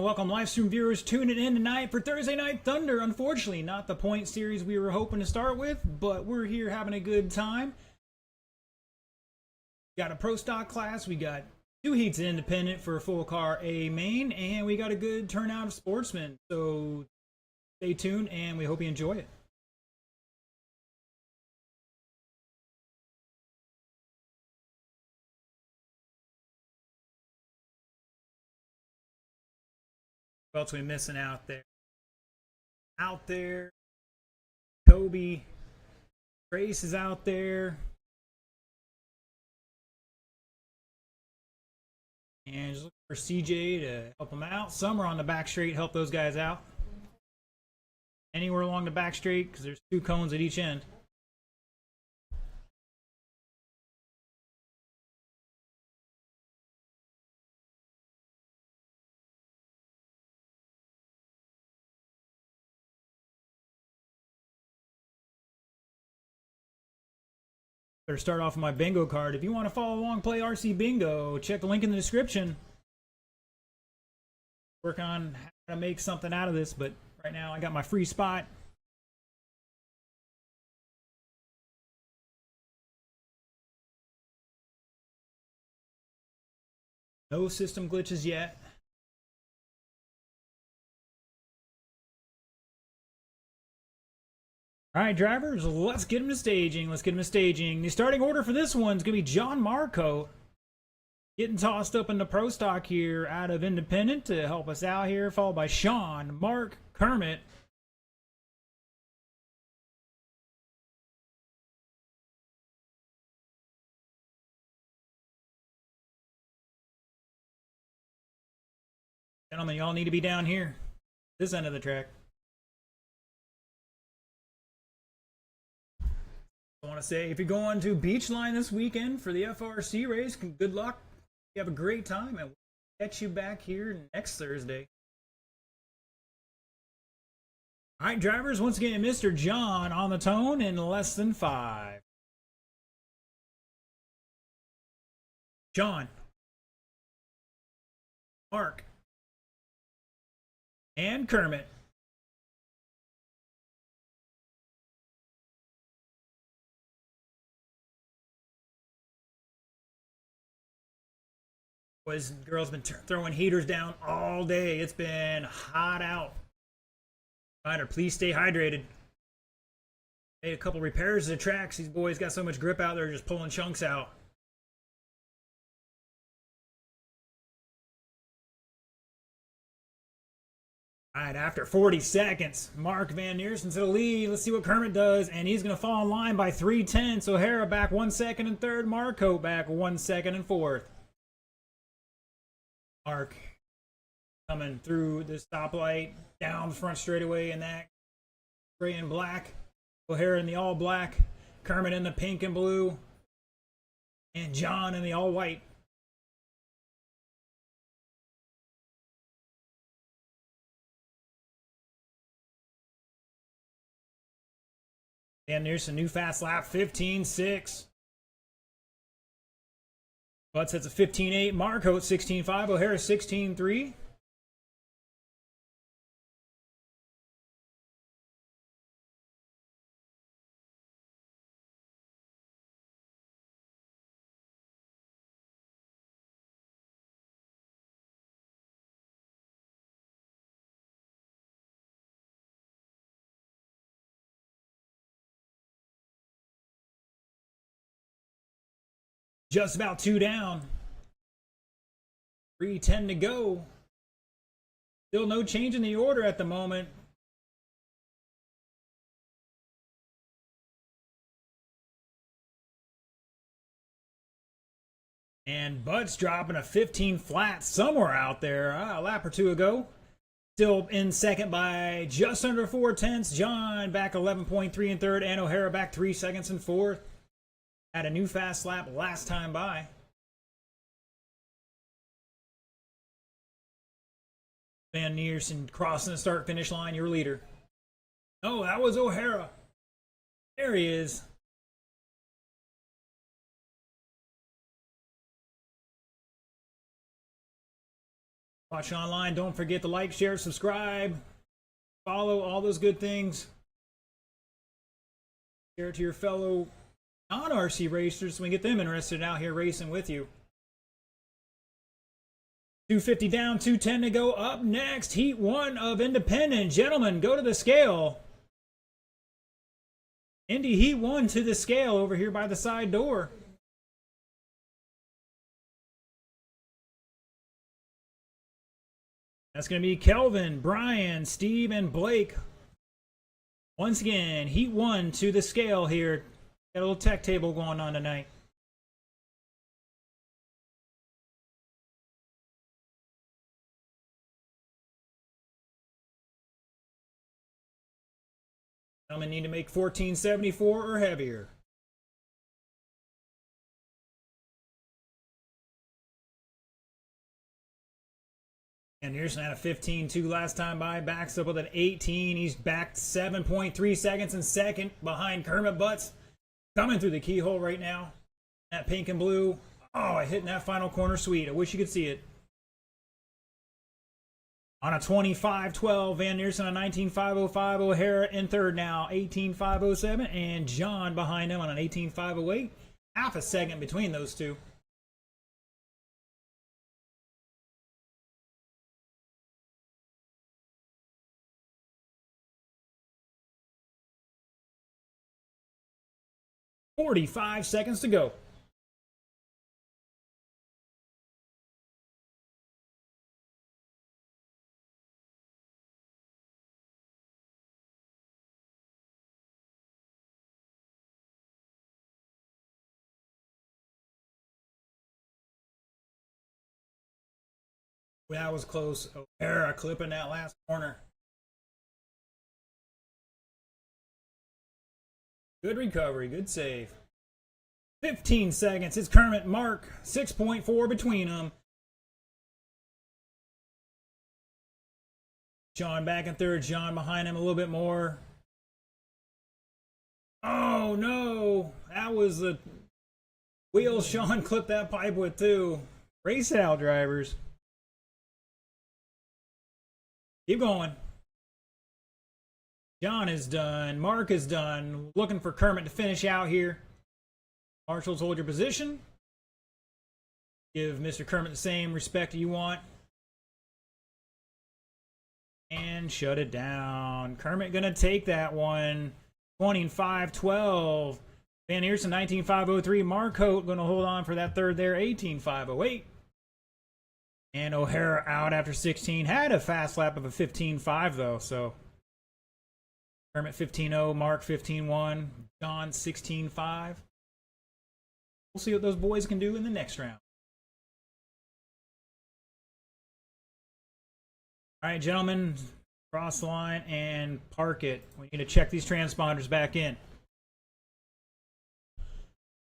welcome live stream viewers tuning in tonight for Thursday Night Thunder. Unfortunately, not the point series we were hoping to start with, but we're here having a good time. Got a pro stock class, we got 2 heats of independent for a full car A main, and we got a good turnout of sportsmen. So stay tuned, and we hope you enjoy it. What else are we missing out there? Kobe. Trace is out there. And just looking for CJ to help them out. Some are on the back straight, help those guys out. Anywhere along the back straight, because there's 2 cones at each end. Better start off with my bingo card. If you want to follow along, play RC Bingo, check the link in the description. Work on how to make something out of this, but right now I got my free spot. No system glitches yet. All right, drivers, let's get them to staging. The starting order for this one's going to be John Marco. Getting tossed up into pro stock here out of independent to help us out here, followed by Sean, Mark, Kermit. Gentlemen, y'all need to be down here, this end of the track. I want to say, if you're going to Beachline this weekend for the FRC race, good luck. You have a great time, and we'll catch you back here next Thursday. All right, drivers, once again, Mr. John on the tone in less than 5. John. Mark. And Kermit. Boys and girls been throwing heaters down all day. It's been hot out. Rider, please stay hydrated. Made a couple repairs to the tracks. These boys got so much grip out there, just pulling chunks out. All right, after 40 seconds, Mark Van Neersen to the lead. Let's see what Kermit does, and he's going to fall in line by 3:10. So O'Hara back 1 second and 3rd. Marco back 1 second and 4th. Mark coming through the stoplight, down the front straightaway in that gray and black. O'Hara in the all black. Kermit in the pink and blue. And John in the all white. And there's a new fast lap, 15.6. Butts hits a 15.8. Marco at 16.5. O'Hara 16.3. Just about 2 down. 3:10 to go. Still no change in the order at the moment. And Bud's dropping a 15 flat somewhere out there. A lap or 2 ago. Still in second by just under 4/10. John back 11.3 in 3rd. And O'Hara back 3 seconds in 4th. Had a new fast lap last time by. Van Neersen crossing the start-finish line, your leader. Oh, that was O'Hara. There he is. Watch online. Don't forget to like, share, subscribe, follow, all those good things. Share it to your fellow non-RC racers so we can get them interested out here racing with you. 250 down, 210 to go. Up next, Heat 1 of Independent. Gentlemen, go to the scale. Indy Heat 1 to the scale over here by the side door. That's going to be Kelvin, Brian, Steve, and Blake. Once again, Heat 1 to the scale here. Got a little tech table going on tonight. Gentlemen need to make 1474 or heavier. And Anderson had a 15.2 last time by, backs up with an 18. He's backed 7.3 seconds in second behind Kermit Butts. Coming through the keyhole right now. That pink and blue. Oh, hitting that final corner sweet. I wish you could see it. On a 25.12, Van Neersen on 19.505. O'Hara in third now, 18.507. And John behind him on an 18.508. Half a second between those two. .45 seconds to go. That was close. O'Hara clipping that last corner. Good recovery, good save. 15 seconds. It's Kermit, Mark, 6.4 between them. John back in third. John behind him a little bit more. Oh no, that was the wheel Sean clipped that pipe with too. Race out, drivers. Keep going. John is done. Mark is done. Looking for Kermit to finish out here. Marshals, hold your position. Give Mr. Kermit the same respect you want. And shut it down. Kermit gonna take that one. 25-12. Van Eersen, 19.503. Mark Holt gonna hold on for that third there. 18.508. And O'Hara out after 16. Had a fast lap of a 15.5 though, so. Kermit 15.0, Mark 15.1, John 16.5. We'll see what those boys can do in the next round. All right, gentlemen, cross the line and park it. We need to check these transponders back in.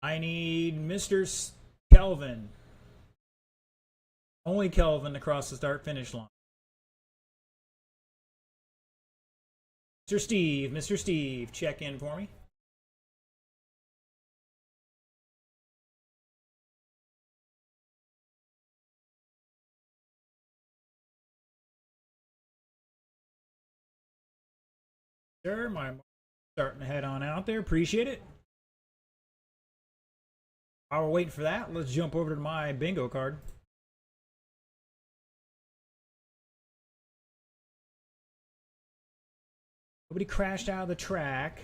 I need Mr. Kelvin. Only Kelvin to cross the start-finish line. Mr. Steve, check in for me. Sir, my starting to head on out there. Appreciate it. While we're waiting for that, let's jump over to my bingo card. Nobody crashed out of the track.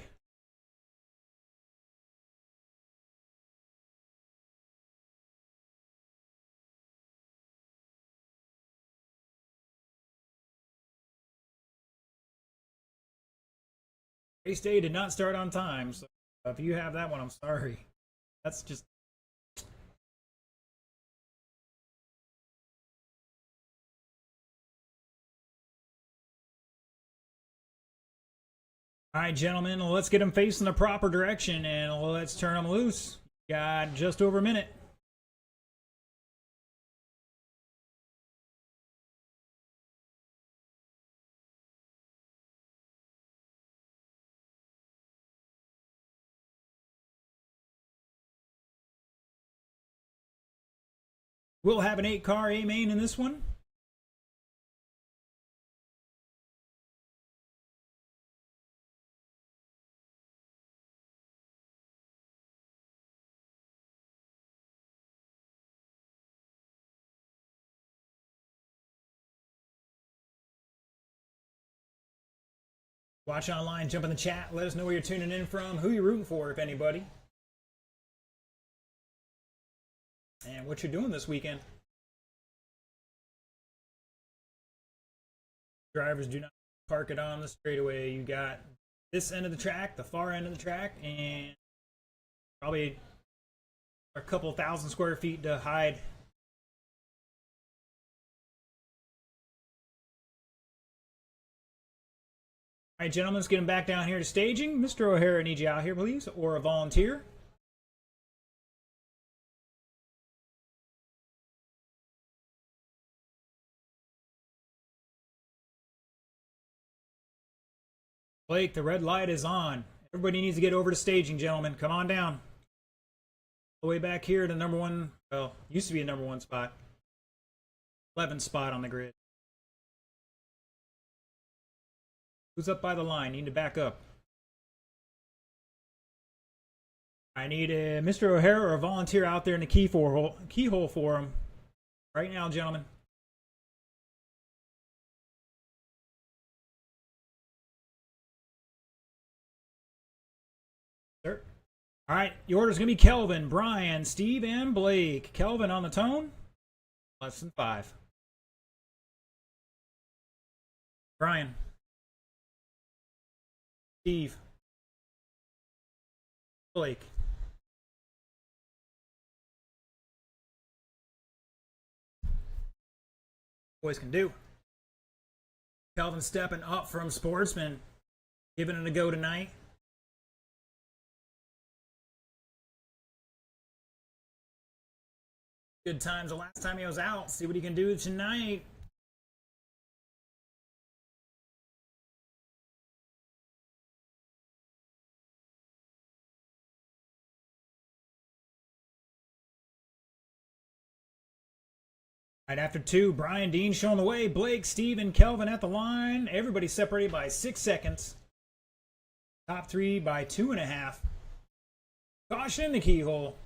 Race day did not start on time, so if you have that one, I'm sorry. That's just... All right, gentlemen, let's get them facing the proper direction and let's turn them loose. Got just over a minute. We'll have an 8-car A main in this one. Watch online, jump in the chat, let us know where you're tuning in from, who you're rooting for, if anybody. And what you're doing this weekend. Drivers do not park it on the straightaway. You got this end of the track, the far end of the track, and probably a couple thousand square feet to hide. All right, gentlemen, let's get him back down here to staging. Mr. O'Hara, I need you out here, please, or a volunteer. Blake, the red light is on. Everybody needs to get over to staging, gentlemen. Come on down. All the way back here to number one. Well, used to be a number one spot. 11th spot on the grid. Who's up by the line? Need to back up. I need a Mr. O'Hara or a volunteer out there in the keyhole for him. Right now, gentlemen. Sir. All right, your order's going to be Kelvin, Brian, Steve, and Blake. Kelvin on the tone. Less than 5. Brian. Steve. Blake. Boys can do. Kelvin stepping up from Sportsman. Giving it a go tonight. Good times the last time he was out. See what he can do tonight. Right after 2, Brian Dean showing the way. Blake, Steve, and Kelvin at the line. Everybody separated by 6 seconds. Top 3 by 2.5. Caution in the keyhole.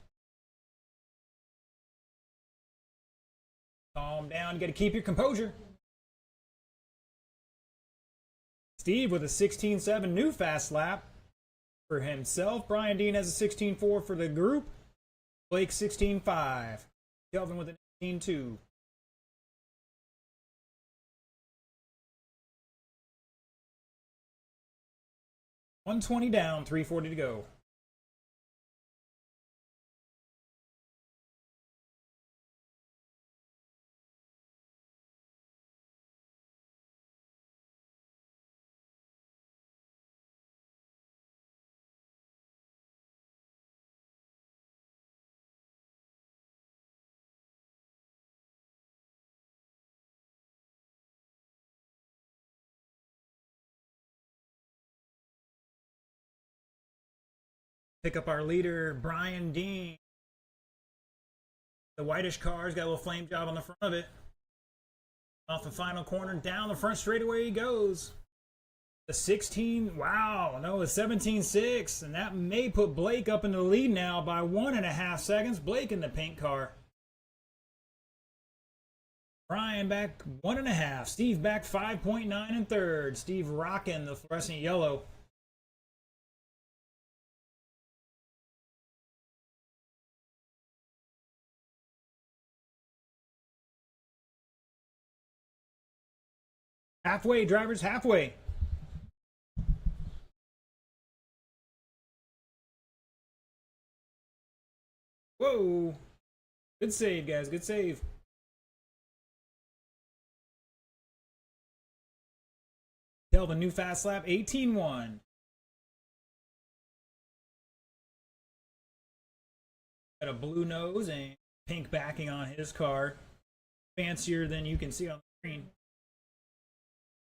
Calm down. You got to keep your composure. Steve with a 16.7 new fast lap for himself. Brian Dean has a 16.4 for the group. Blake 16.5. Kelvin with an 18.2. $120 down, $340 to go. Pick up our leader, Brian Dean. The whitish car's got a little flame job on the front of it. Off the final corner, down the front straightaway he goes. The 16, wow, no, it's 17.6, and that may put Blake up in the lead now by 1.5 seconds. Blake in the pink car. Brian back 1.5. Steve back 5.9 in third. Steve rocking the fluorescent yellow. Halfway, drivers, halfway. Whoa. Good save, guys. Good save. Kelvin, new fast lap, 18.1. Got a blue nose and pink backing on his car. Fancier than you can see on the screen.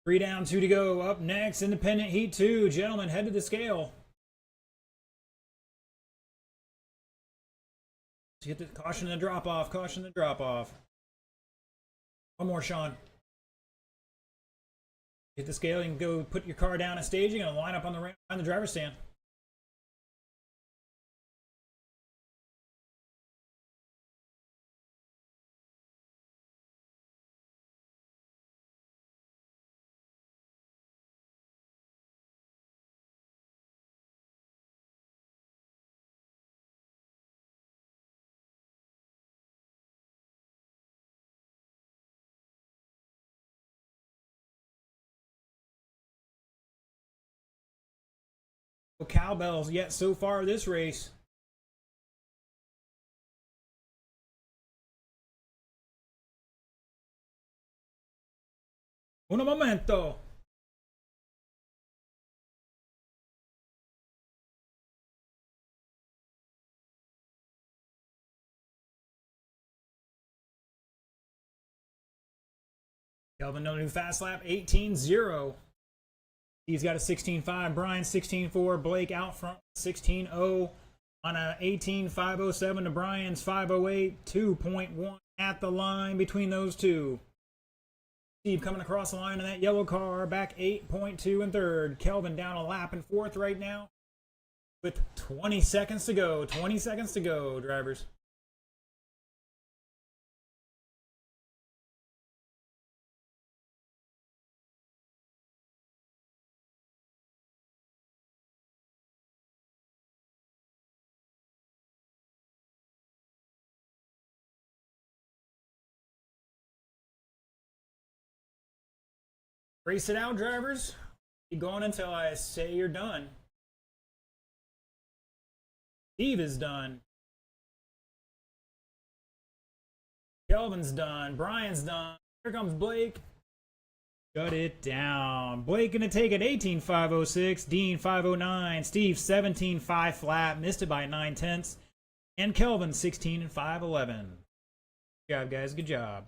3 down, 2 to go. Up next, independent heat 2. Gentlemen, head to the scale. Let's get the caution and the drop off. Caution and the drop off. One more, Sean. Hit the scale. You can go put your car down at staging and line up on the ramp behind the driver's stand. No cowbells yet so far this race. Un momento. Kelvin, no new fast lap, 18-0. He's got a 16.5. Brian, 16.4. Blake out front, 16.0. On a 18.507 to Brian's 508. 2.1 at the line between those two. Steve coming across the line in that yellow car, back 8.2 in third. Kelvin down a lap in fourth right now with 20 seconds to go. 20 seconds to go, drivers. Race it out, drivers. Keep going until I say you're done. Steve is done. Kelvin's done. Brian's done. Here comes Blake. Shut it down. Blake gonna take it 18.506. Dean 509. Steve 17.5 flat. Missed it by 9/10. And Kelvin 16.511. Good job, guys. Good job.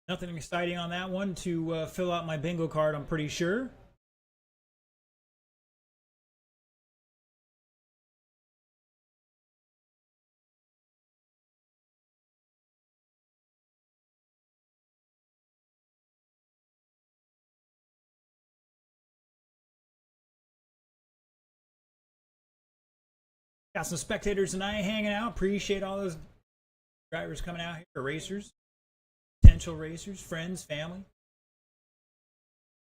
Nothing exciting on that one to fill out my bingo card, I'm pretty sure. Got some spectators tonight hanging out. Appreciate all those drivers coming out here, racers, potential racers, friends, family.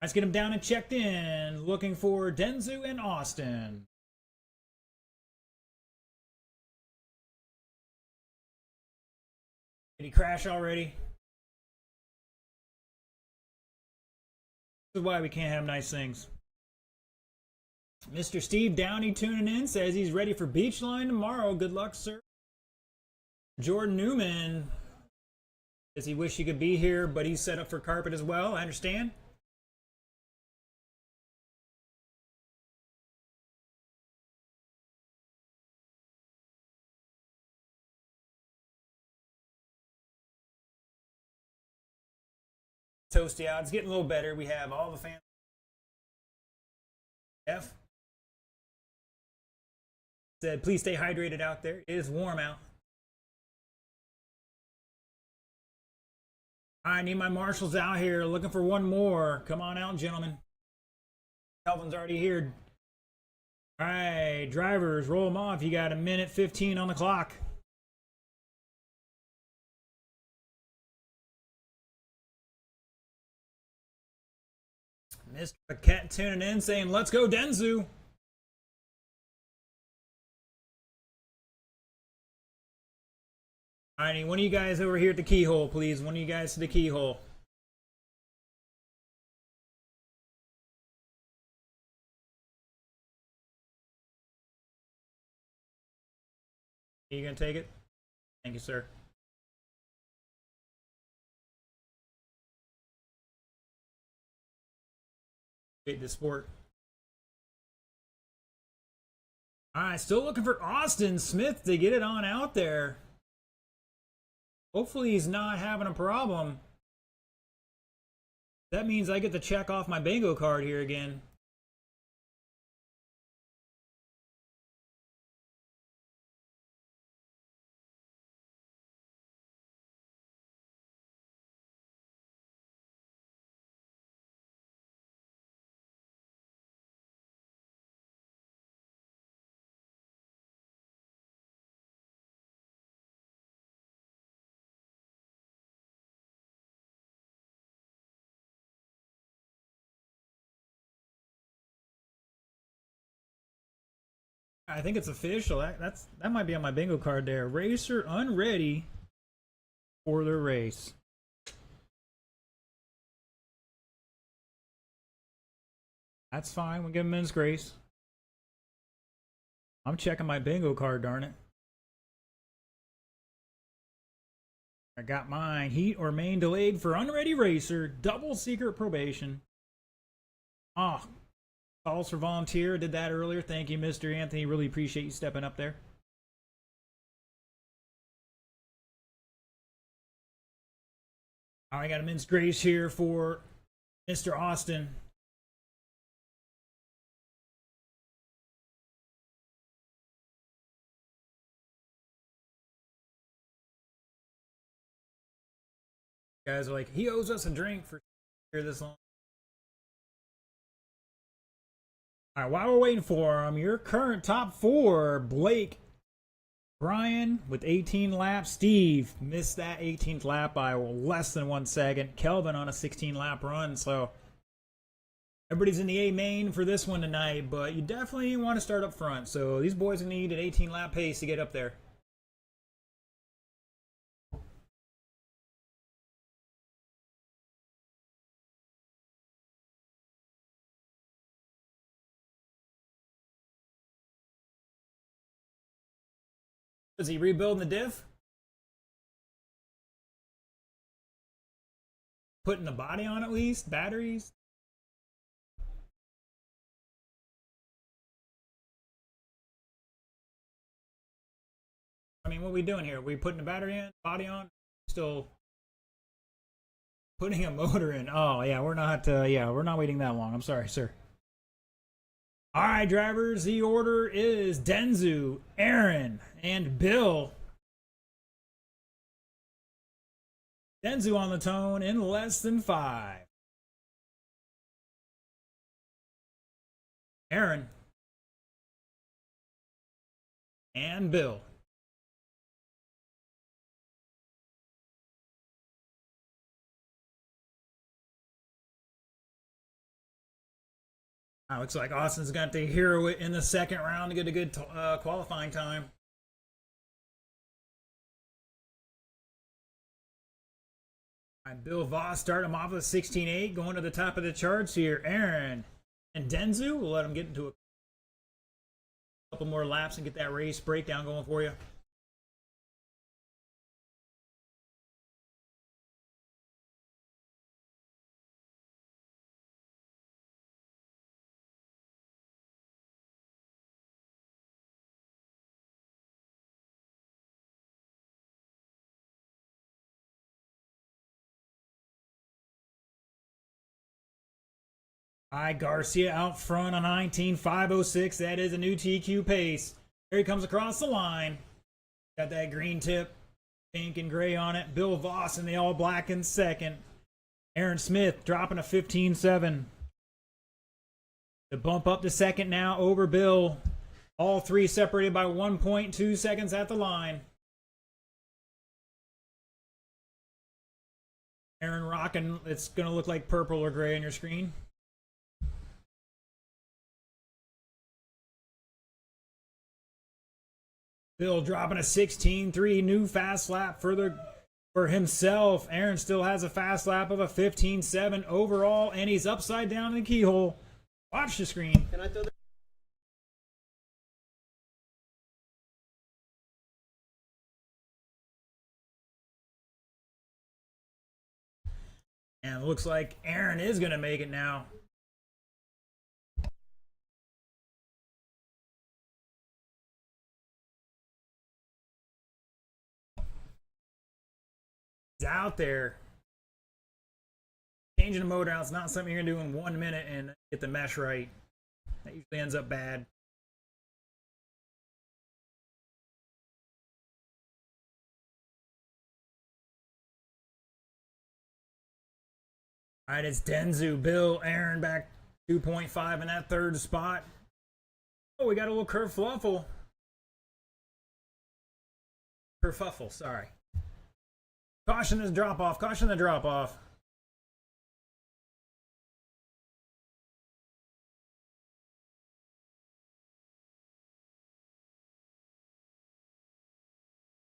Let's get them down and checked in. Looking for Denzu and Austin. Did he crash already? This is why we can't have nice things. Mr. Steve Downey tuning in, says he's ready for Beachline tomorrow. Good luck, sir. Jordan Newman says he wish he could be here, but he's set up for carpet as well. I understand. Toasty odds getting a little better. We have all the fans. F said, please stay hydrated out there. It is warm out. I need my marshals out here looking for one more. Come on out, gentlemen. Kelvin's already here. All right, drivers, roll them off. You got a minute 15 on the clock. Mr. Paquette tuning in saying, let's go, Denzu. All right, one of you guys over here at the keyhole, please. One of you guys to the keyhole. Are you going to take it? Thank you, sir. The sport. All right, still looking for Austin Smith to get it on out there. Hopefully he's not having a problem. That means I get to check off my bingo card here again. I think it's official. That might be on my bingo card there. Racer unready for the race. That's fine. We'll give him men's grace. I'm checking my bingo card, darn it. I got mine. Heat or main delayed for unready racer. Double secret probation. Ah, calls for volunteer. Did that earlier. Thank you, Mr. Anthony. Really appreciate you stepping up there. I got a men's grace here for Mr. Austin. Guys are like, he owes us a drink for here this long. All right, while we're waiting for him, your current top 4, Blake, Brian with 18 laps. Steve missed that 18th lap by less than 1 second. Kelvin on a 16-lap run. So everybody's in the A main for this one tonight, but you definitely want to start up front. So these boys need an 18-lap pace to get up there. Is he rebuilding the diff? Putting the body on at least? Batteries? I mean, what are we doing here? Are we putting the battery in? Body on? Still putting a motor in? Oh, yeah, we're not waiting that long. I'm sorry, sir. All right, drivers, the order is Denzu, Aaron, and Bill. Denzu on the tone in less than 5. Aaron. And Bill. Looks like Austin's got to hero it in the second round to get a good qualifying time. All right, Bill Voss starting him off with a 16.8, going to the top of the charts here. Aaron and Denzu, we'll let him get into a couple more laps and get that race breakdown going for you. All right, Garcia out front on 19.506. That is a new TQ pace. Here he comes across the line. Got that green tip, pink and gray on it. Bill Voss in the all black in second. Aaron Smith dropping a 15.7. The bump up to second now over Bill. All three separated by 1.2 seconds at the line. Aaron rocking. It's going to look like purple or gray on your screen. Bill dropping a 16.3, new fast lap further for himself. Aaron still has a fast lap of a 15.7 overall, and he's upside down in the keyhole. Watch the screen. Can I throw that? And it looks like Aaron is going to make it now. Out there. Changing the motor out, it's not something you're gonna do in 1 minute and get the mesh right. That usually ends up bad. All right, it's Denzu, Bill, Aaron back 2.5 in that third spot. Oh, we got a little kerfuffle. Kerfuffle, sorry. Caution this drop off. Caution the drop off.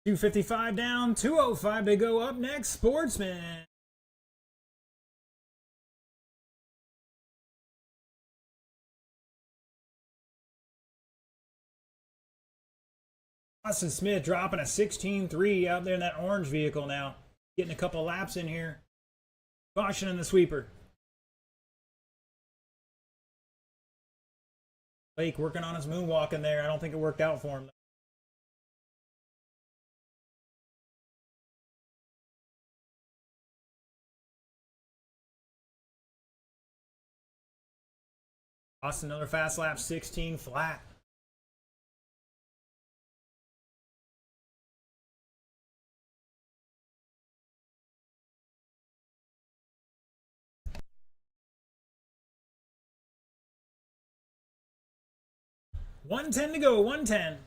$255 down, $205 to go. Up next, Sportsman. Austin Smith dropping a 16.3 out there in that orange vehicle now. Getting a couple laps in here. Caution in the sweeper. Blake working on his moonwalk in there. I don't think it worked out for him. Austin, another fast lap, 16 flat. $110 to go, 110.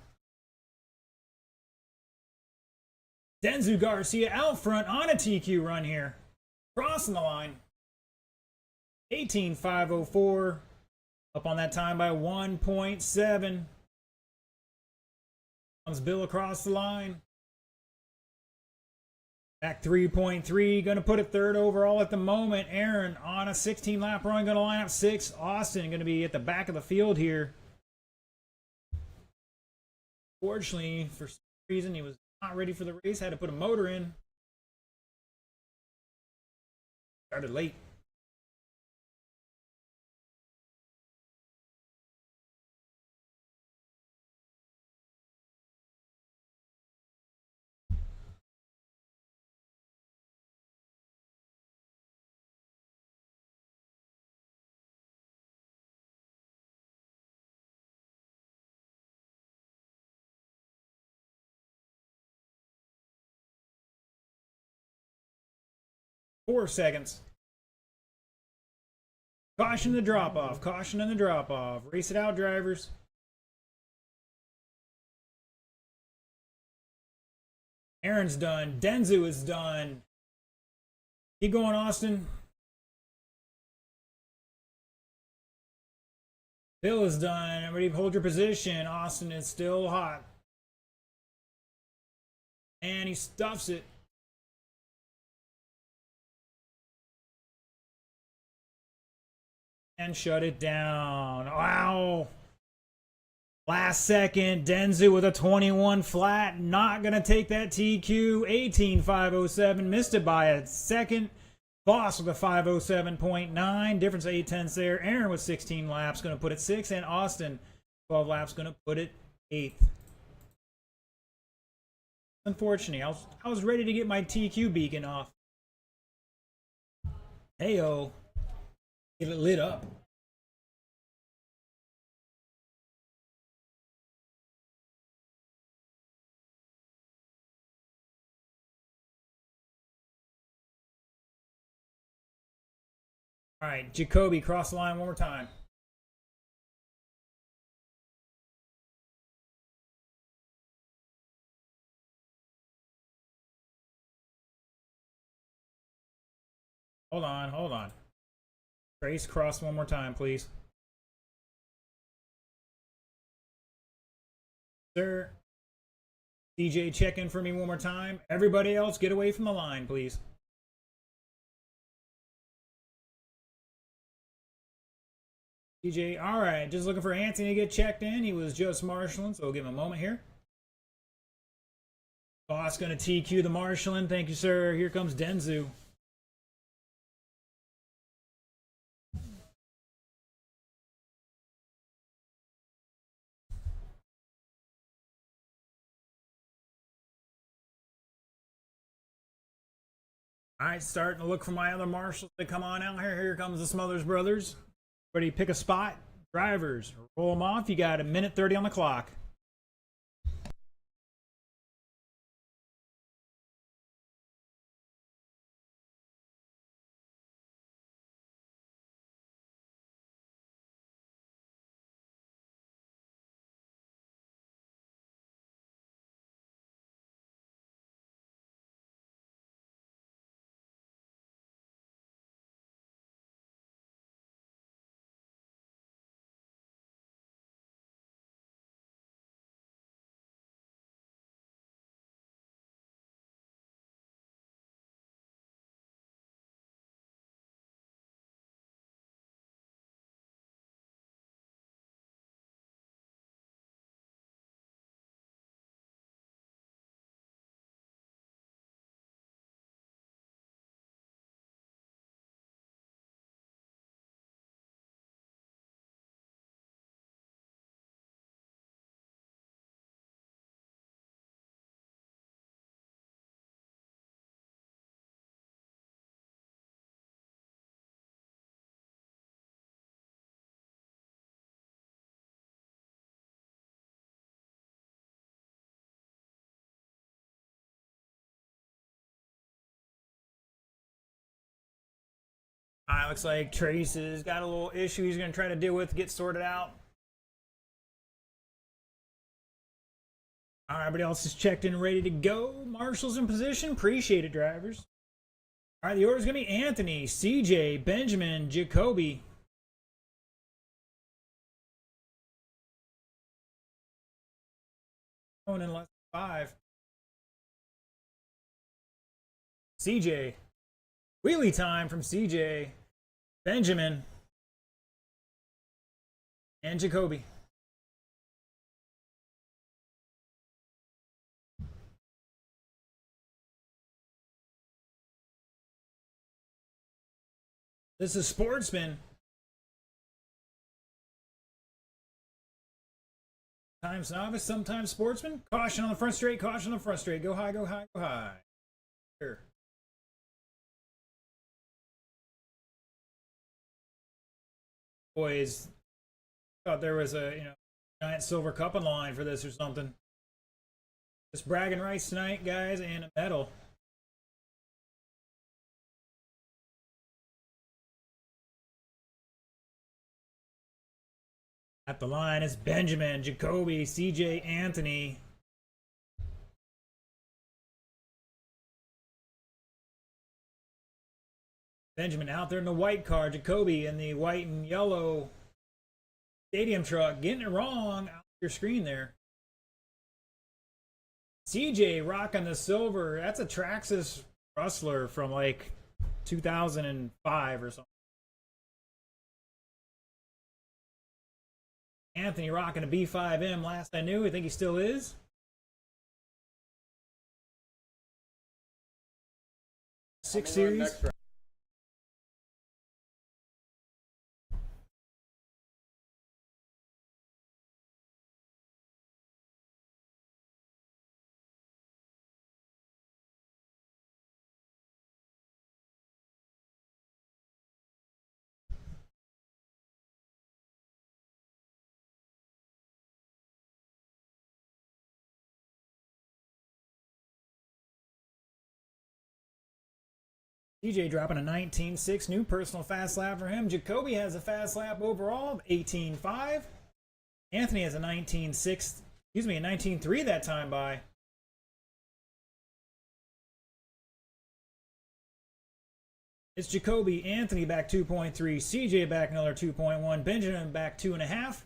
Denzu Garcia out front on a TQ run here. Crossing the line. 18.504. Up on that time by 1.7. Comes Bill across the line. Back 3.3. Going to put it third overall at the moment. Aaron on a 16-lap run. Going to line up 6. Austin going to be at the back of the field here. Fortunately, for some reason, he was not ready for the race. Had to put a motor in. Started late. Four seconds. Caution the drop off. Caution in the drop off. Race it out, drivers. Aaron's done. Denzu is done. Keep going, Austin. Bill is done. Everybody hold your position. Austin is still hot. And he stuffs it. And shut it down. Wow. Last second, Denzu with a 21 flat. Not going to take that TQ. 18.507. Missed it by a second. Boss with a 507.9. Difference 8/10 there. Aaron with 16 laps. Going to put it 6th. And Austin, 12 laps. Going to put it 8th. Unfortunately, I was ready to get my TQ beacon off. Heyo. Get it lit up. All right, Jacoby, cross the line one more time. Hold on, hold on. Trace, cross one more time, please. Sir, DJ, check in for me one more time. Everybody else, get away from the line, please. DJ, all right, just looking for Anthony to get checked in. He was just marshalling, so we'll give him a moment here. Boss going to TQ the marshalling. Thank you, sir. Here comes Denzu. All right, starting to look for my other marshals to come on out here. Here comes the Smothers Brothers. Ready to pick a spot? Drivers, roll them off. You got a minute 30 on the clock. Looks like Trace has got a little issue he's going to try to deal with, get sorted out. All right, everybody else is checked in, ready to go. Marshall's in position. Appreciate it, drivers. All right, the order's going to be Anthony, CJ, Benjamin, Jacoby. Going in less than 5. CJ. Wheelie time from CJ, Benjamin, and Jacoby. This is Sportsman. Sometimes novice, sometimes sportsman. Caution on the front straight, caution on the front straight. Go high, go high, go high. Here. Boys, thought there was a giant silver cup in line for this or something. Just bragging rights tonight, guys, and a medal. At the line is Benjamin, Jacoby, CJ, Anthony. Benjamin out there in the white car, Jacoby in the white and yellow stadium truck, getting it wrong out your screen there. CJ rocking the silver. That's a Traxxas Rustler from like 2005 or something. Anthony rocking a B5M last I knew. I think he still is. Six series. DJ dropping a 19.6, new personal fast lap for him. Jacoby has a fast lap overall of 18.5. Anthony has a 19.6, excuse me, a 19.3 that time by. It's Jacoby, Anthony back 2.3, CJ back another 2.1, Benjamin back 2.5.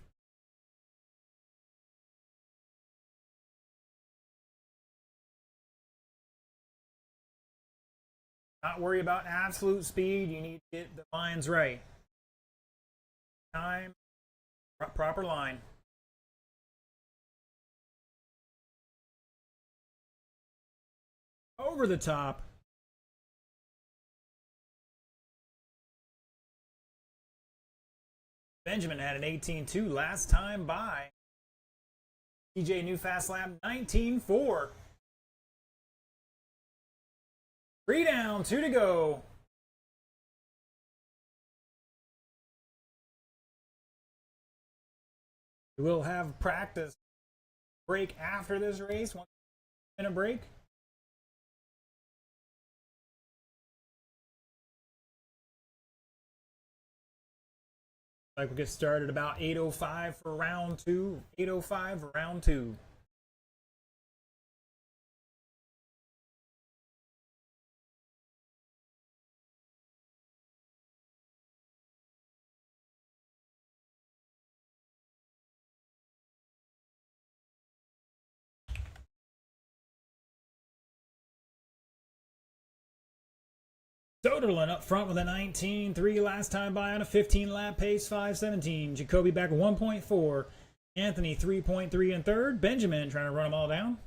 Not worry about absolute speed. You need to get the lines right. Time, proper line. Over the top. Benjamin had an 18.2 last time by. TJ new fast lap 19.4. 3 down, 2 to go. We'll have practice break after this race. 1 minute break. Like we'll get started about 8:05 for round 2. 8:05 for round 2. Soderlin up front with a 19.3 last time by on a 15 lap pace, 5:17. Jacoby back 1.4. Anthony 3.3 in third. Benjamin trying to run them all down.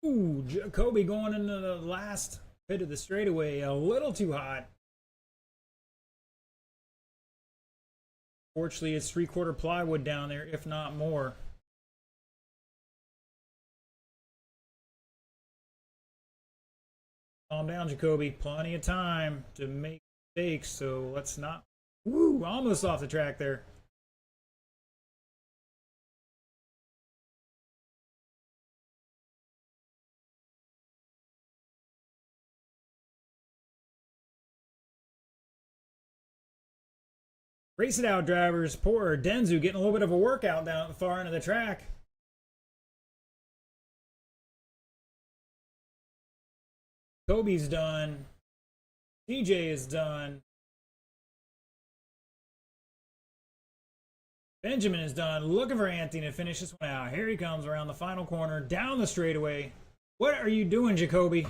Ooh, Jacoby going into the last bit of the straightaway a little too hot. Fortunately, it's 3/4 plywood down there, if not more. Calm down, Jacoby. Plenty of time to make mistakes, so let's not. Woo! Almost off the track there. Race it out, drivers. Poor Denzu getting a little bit of a workout down at the far end of the track. Kobe's done. DJ is done. Benjamin is done. Looking for Anthony to finish this one out. Here he comes around the final corner, down the straightaway. What are you doing, Jacoby?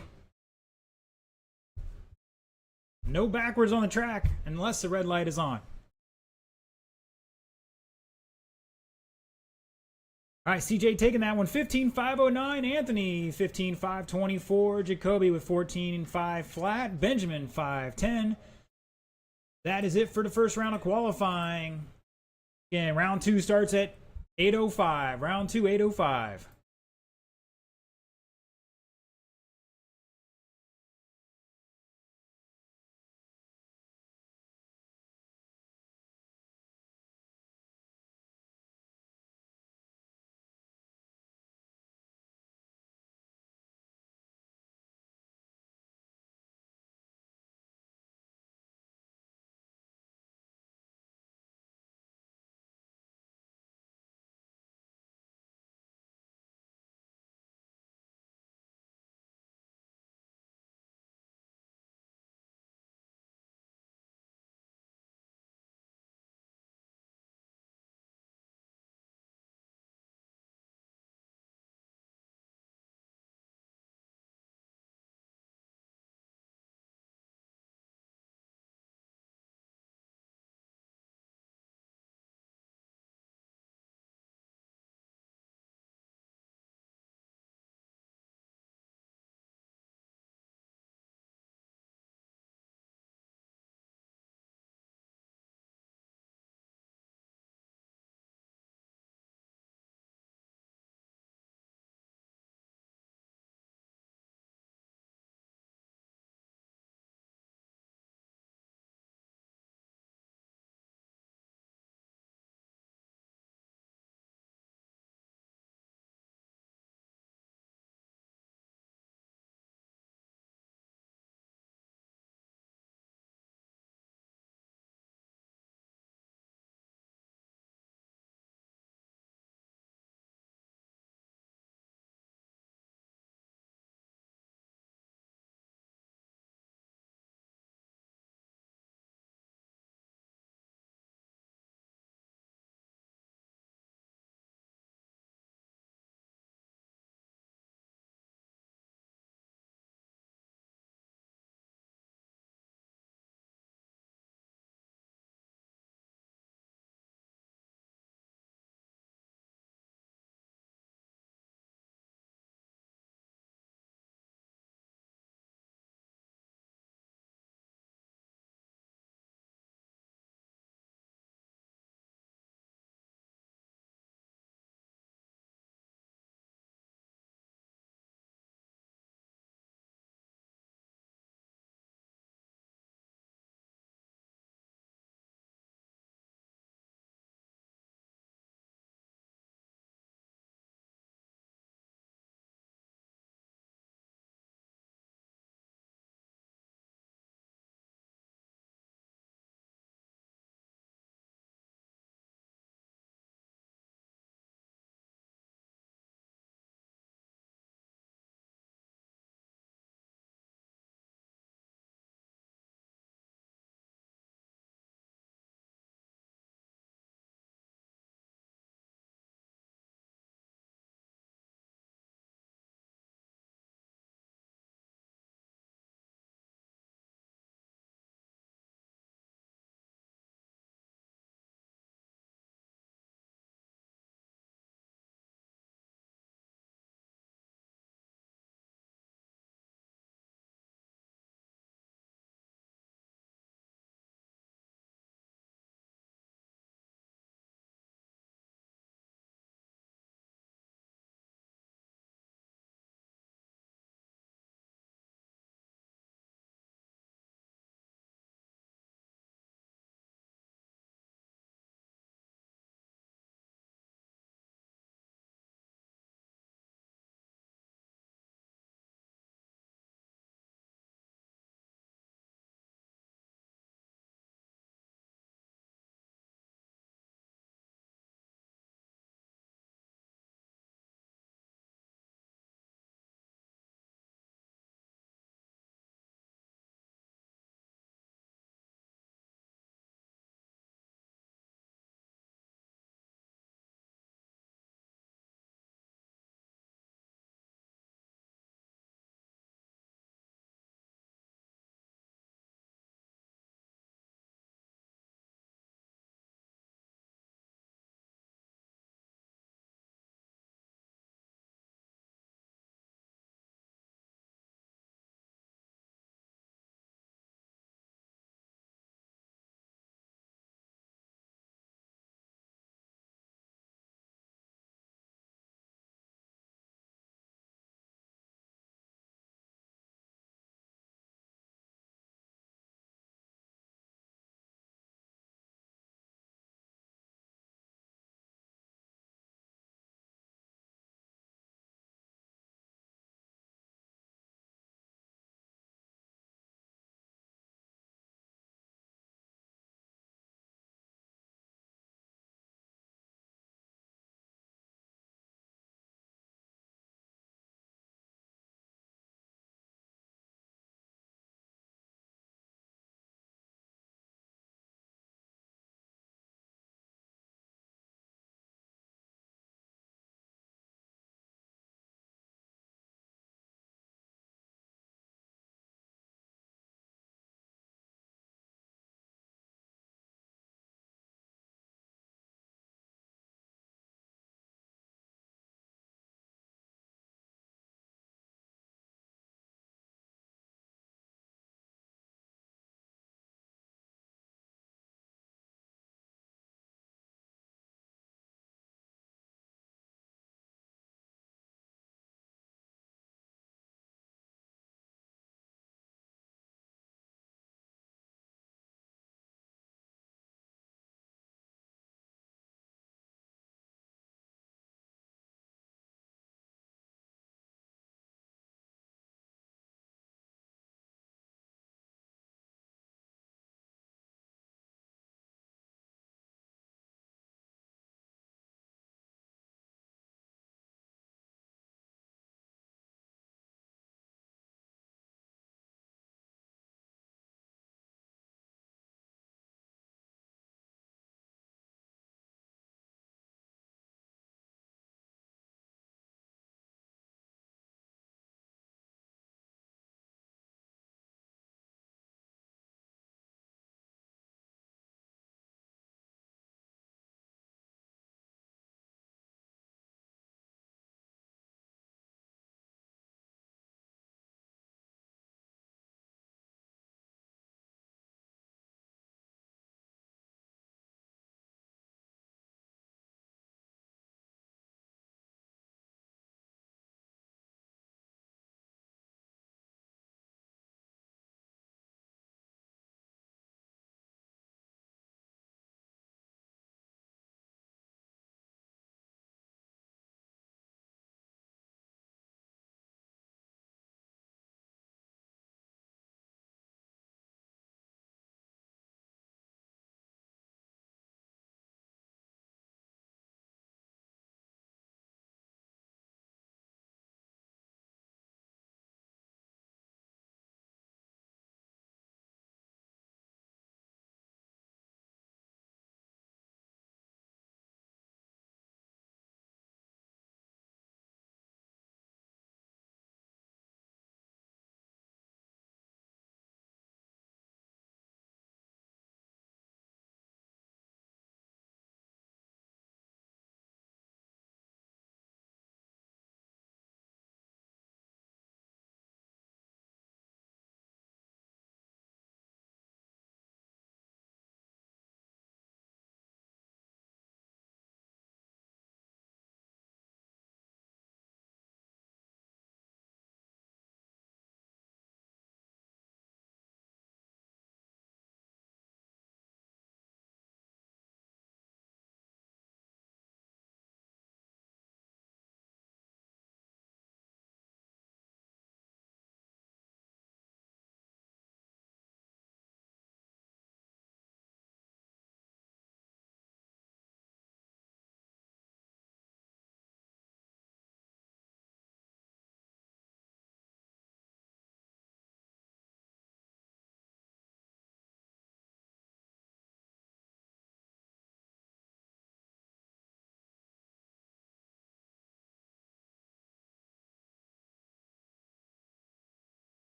No backwards on the track unless the red light is on. All right, CJ taking that one. 15.509. Anthony 15.524. Jacoby with 14.5 flat. Benjamin 5.10. That is it for the first round of qualifying. Again, round 2 starts at 8:05. Round 2, 8:05.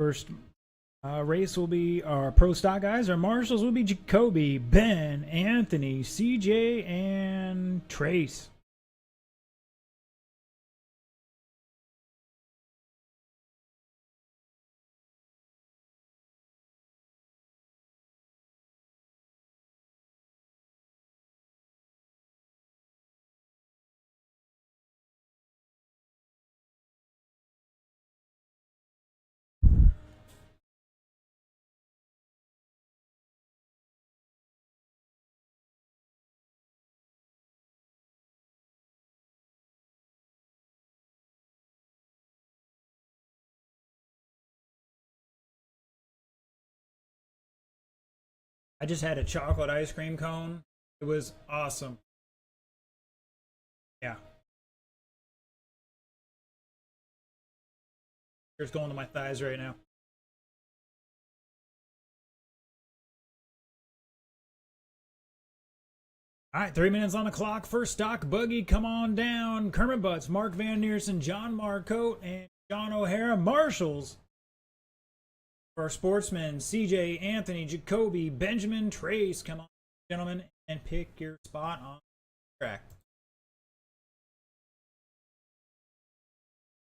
First race will be our pro stock guys. Our marshals will be Jacoby, Ben, Anthony, CJ, and Trace. I just had a chocolate ice cream cone. It was awesome. Yeah. It's going to my thighs right now. All right, 3 minutes on the clock. First stock buggy, come on down. Kermit Butts, Mark Van Neersen, John Marcotte, and John O'Hara. Marshals for sportsmen, CJ, Anthony, Jacoby, Benjamin, Trace. Come on, gentlemen, and pick your spot on the track.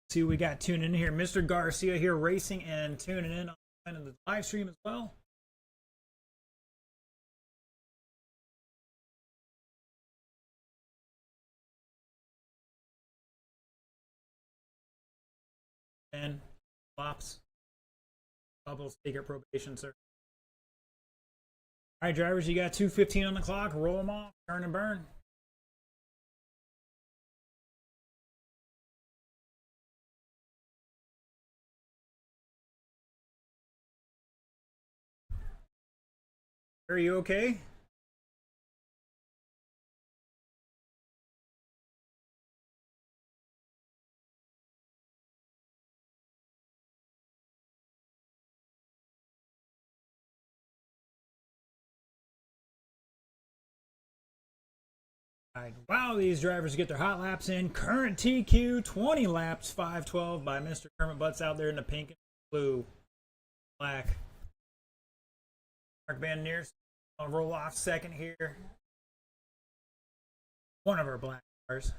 See what we got tuning in here. Mr. Garcia here racing and tuning in on the live stream as well. And flops. Bubbles, take your probation, sir. All right, drivers, you got 2:15 on the clock. Roll them off. Turn and burn. Are you okay? Wow, these drivers get their hot laps in. Current TQ 20 laps, 5:12 by Mr. Kermit Butts out there in the pink and blue, black. Mark Van Neersen, I'll roll off second here. One of our black cars.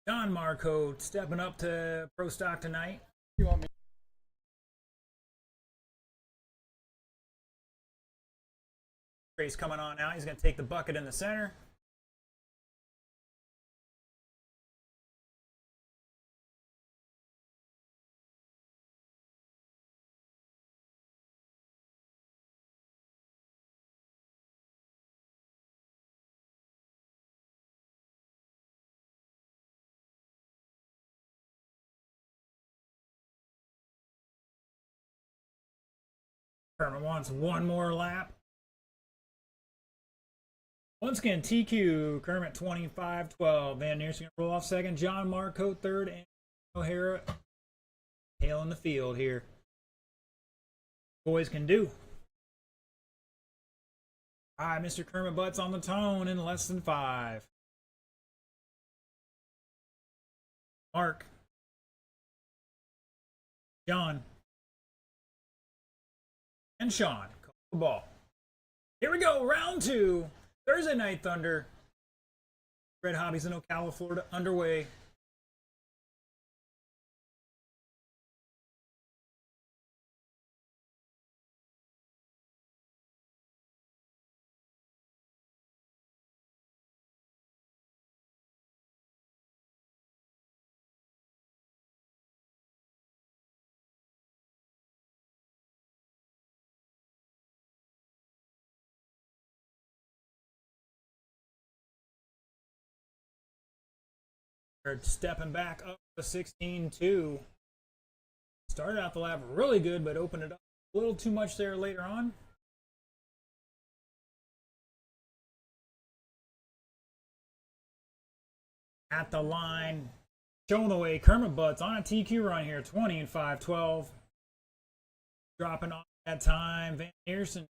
John Marcotte stepping up to pro stock tonight. You want me? Race coming on out. He's going to take the bucket in the center. Kermit wants one more lap. Once again, TQ, Kermit 25-12. Van Neersen going to roll off second. John Marcotte third. And O'Hara tail in the field here. Boys can do. All right, Mr. Kermit Butts on the tone in less than 5. Mark. John. And Sean. Call the ball. Here we go, round 2. Thursday Night Thunder. Red Hobbies in Ocala, Florida, underway. Stepping back up to 16-2. Started out the lap really good, but opened it up a little too much there later on. At the line, showing the way, Kermit Butts on a TQ run here, 20 and 5-12. Dropping off that time. Van Neersen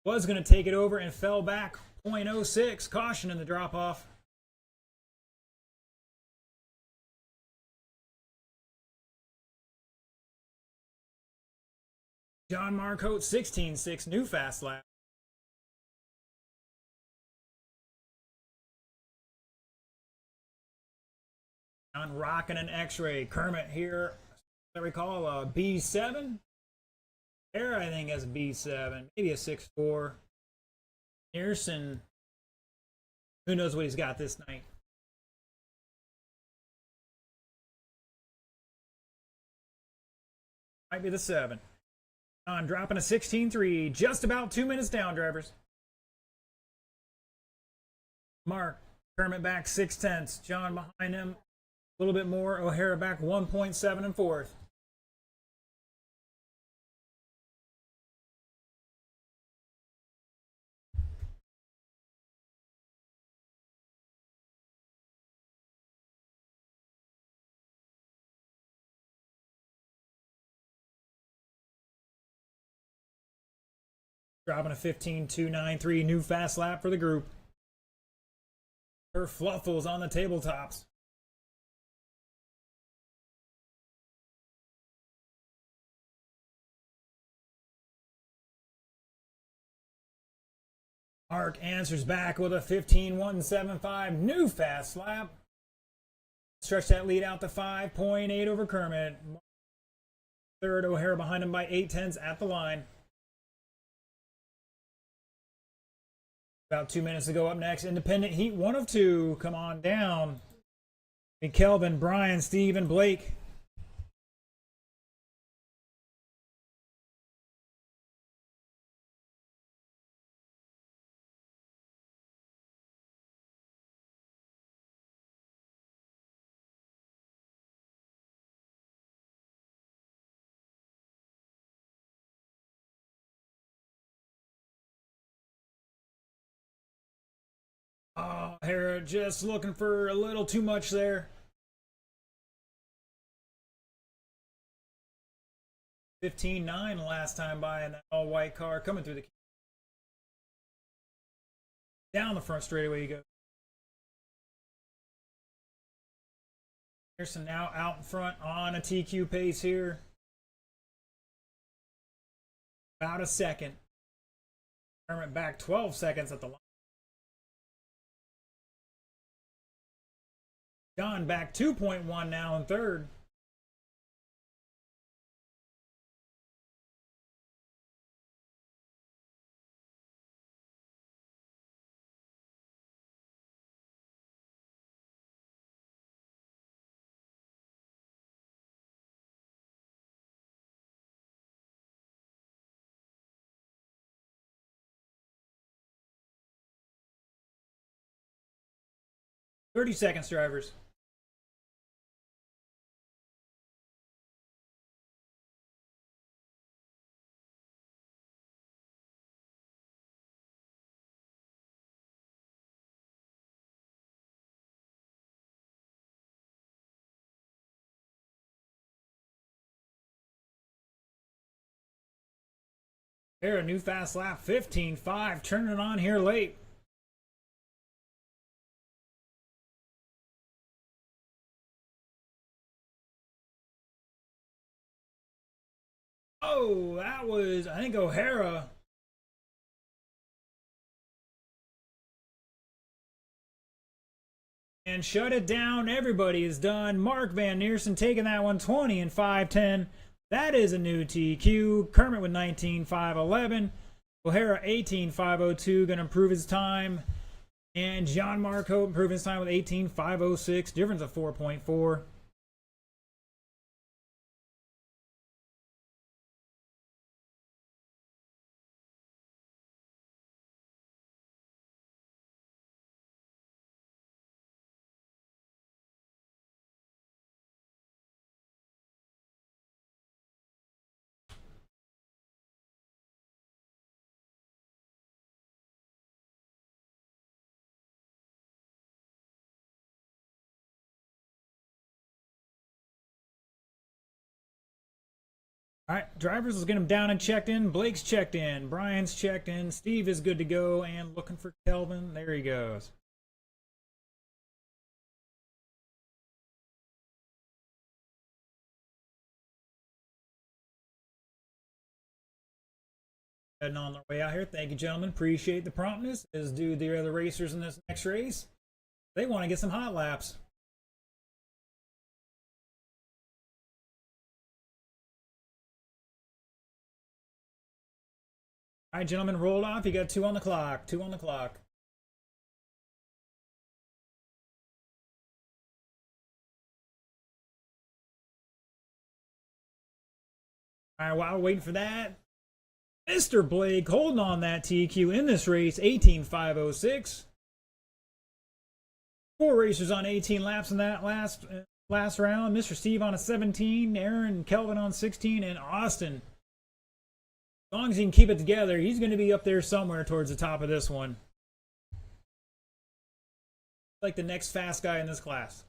was going to take it over and fell back 0.06. Caution in the drop off. John Marcotte 16.6, new fast lap. On rocking an X-ray. Kermit here, I recall a B7. Era, I think, has a B7, maybe a 6.4. Nearson, who knows what he's got this night. Might be the 7. On dropping a 16.3, just about 2 minutes down, drivers. Mark, Kermit back 6/10. John behind him, a little bit more. O'Hara back 1.7 and fourth. Dropping a 15.293, new fast lap for the group. Her Fluffles on the tabletops. Mark answers back with a 15.175, new fast lap. Stretch that lead out to 5.8 over Kermit. Third, O'Hara behind him by 8/10 at the line. About 2 minutes to go. Up next, Independent Heat 1 of 2. Come on down. And Kelvin, Brian, Steve, and Blake. Oh, Hera just looking for a little too much there. 15.9 last time by in that all-white car coming through the down the front straightaway you go. Pearson now out in front on a TQ pace here. About a second. Kermit back 12 seconds at the line. John back 2.1 now in third. "30 seconds, drivers." Here, a new fast lap, 15.5, turning it on here late. Oh, that was, I think, O'Hara. And shut it down. Everybody is done. Mark Van Neersen taking that one 20 and 5.10. That is a new TQ. Kermit with 19.511. O'Hara 18.502. Going to improve his time. And John Marcotte improving his time with 18.506. Difference of 4.4. All right, drivers, let's get him down and checked in. Blake's checked in. Brian's checked in. Steve is good to go and looking for Kelvin. There he goes. Heading on their way out here. Thank you, gentlemen. Appreciate the promptness. As do the other racers in this next race. They want to get some hot laps. All right, gentlemen, rolled off. You got 2 on the clock. 2 on the clock. All right, while we're waiting for that, Mr. Blake holding on that TQ in this race, 18.506. 4 racers on 18 laps in that last round. Mr. Steve on a 17, Aaron Kelvin on 16, and Austin. As long as he can keep it together, he's going to be up there somewhere towards the top of this one. Like the next fast guy in this class.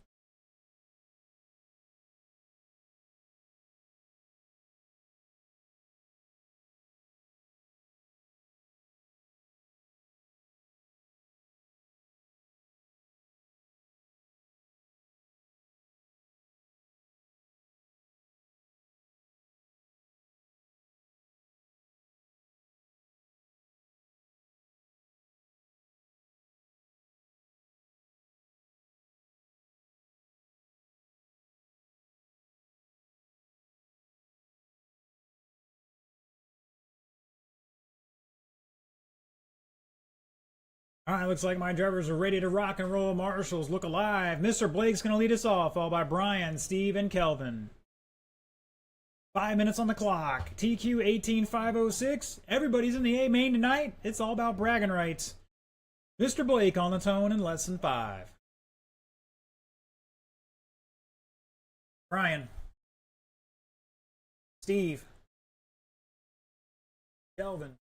All right, looks like my drivers are ready to rock and roll. Marshals, look alive. Mr. Blake's going to lead us off, followed by Brian, Steve, and Kelvin. 5 minutes on the clock. TQ 18.506. Everybody's in the A main tonight. It's all about bragging rights. Mr. Blake on the tone in less than 5. Brian. Steve. Kelvin.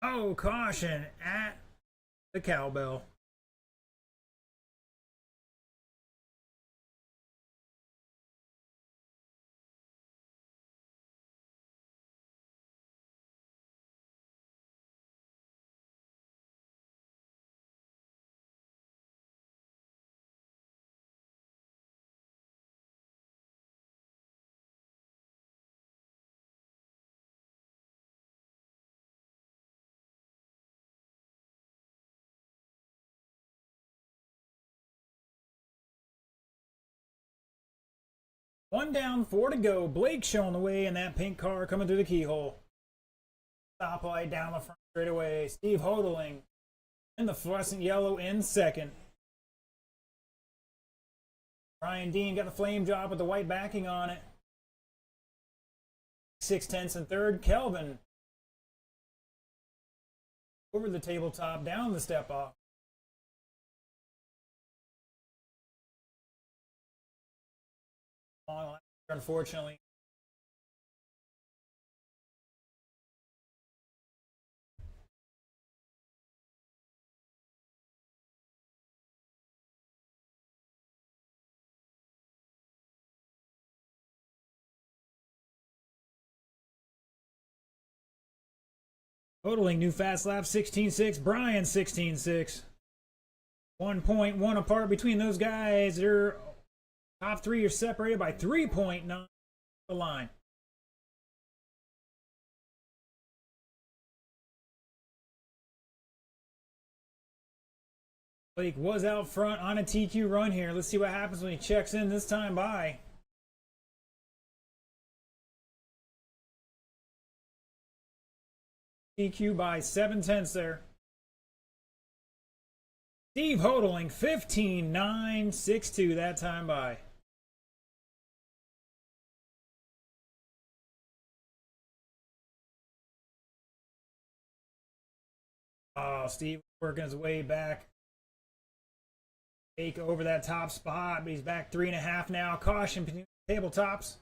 Oh, caution at the cowbell. One down, 4 to go. Blake showing the way in that pink car coming through the keyhole. Stoplight down the front straightaway. Steve Hodling in the fluorescent yellow in second. Ryan Dean got the flame job with the white backing on it. 6/10 in third. Kelvin over the tabletop, down the step off. Unfortunately. Totaling new fast lap 16.6. Brian 16.6. 1.1 apart between those guys. Their top 3 are separated by 3.9 the line. Blake was out front on a TQ run here. Let's see what happens when he checks in this time by. TQ by 7/10 there. Steve Hodling 15.962 that time by. Oh, Steve working his way back. Take over that top spot, but he's back 3.5 now. Caution between tabletops.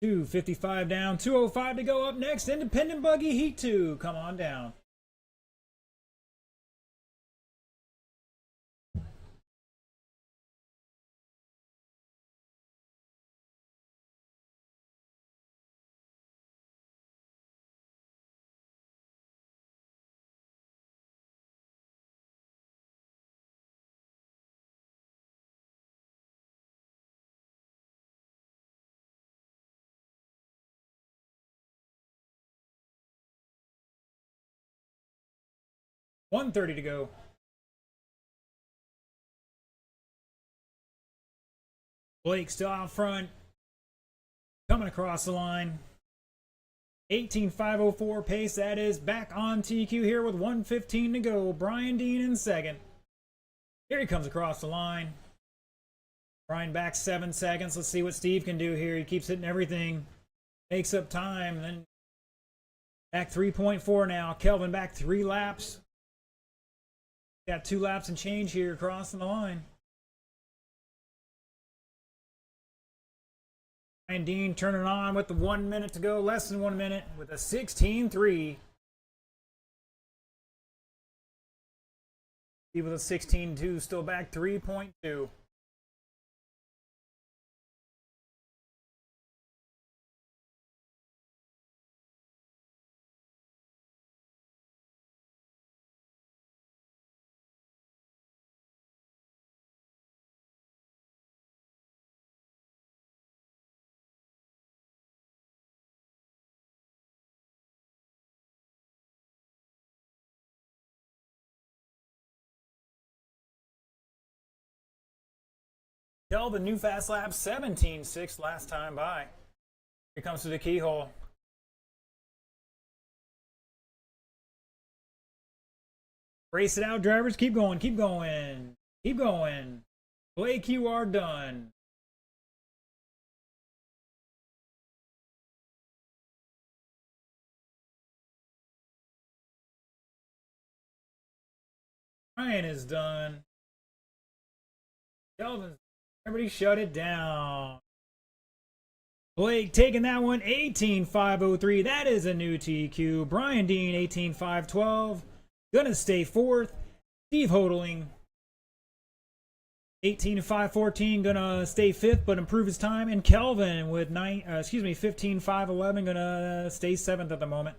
$2.55 down, 2:05 to go. Up next, Independent Buggy Heat 2. Come on down. 1:30 to go. Blake still out front. Coming across the line. 18.504 pace. That is back on TQ here with 1:15 to go. Brian Dean in second. Here he comes across the line. Brian back 7 seconds. Let's see what Steve can do here. He keeps hitting everything. Makes up time. Then back 3.4 now. Kelvin back 3 laps. Got 2 laps and change here crossing the line. Brian Dean turning on with the 1 minute to go. Less than 1 minute with a 16.3. Steve with a 16.2. Still back 3.2. Kelvin, new fast lap, 17.6 last time by. Here comes to the keyhole. Race it out, drivers. Keep going, keep going, keep going. Blake, you are done. Ryan is done. Kelvin's. Everybody shut it down. Blake taking that one, 18.503. That is a new TQ. Brian Dean, 18.512. Gonna stay fourth. Steve Hodling, 18.514. Gonna stay fifth, but improve his time. And Kelvin with 15.511. Gonna stay seventh at the moment.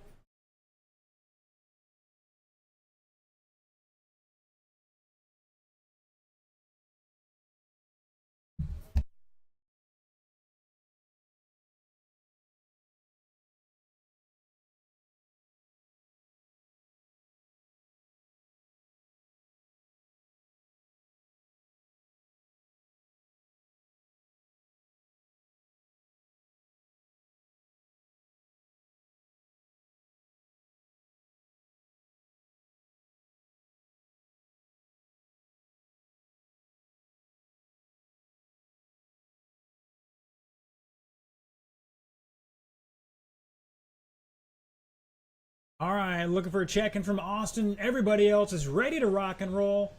All right, looking for a check-in from Austin. Everybody else is ready to rock and roll.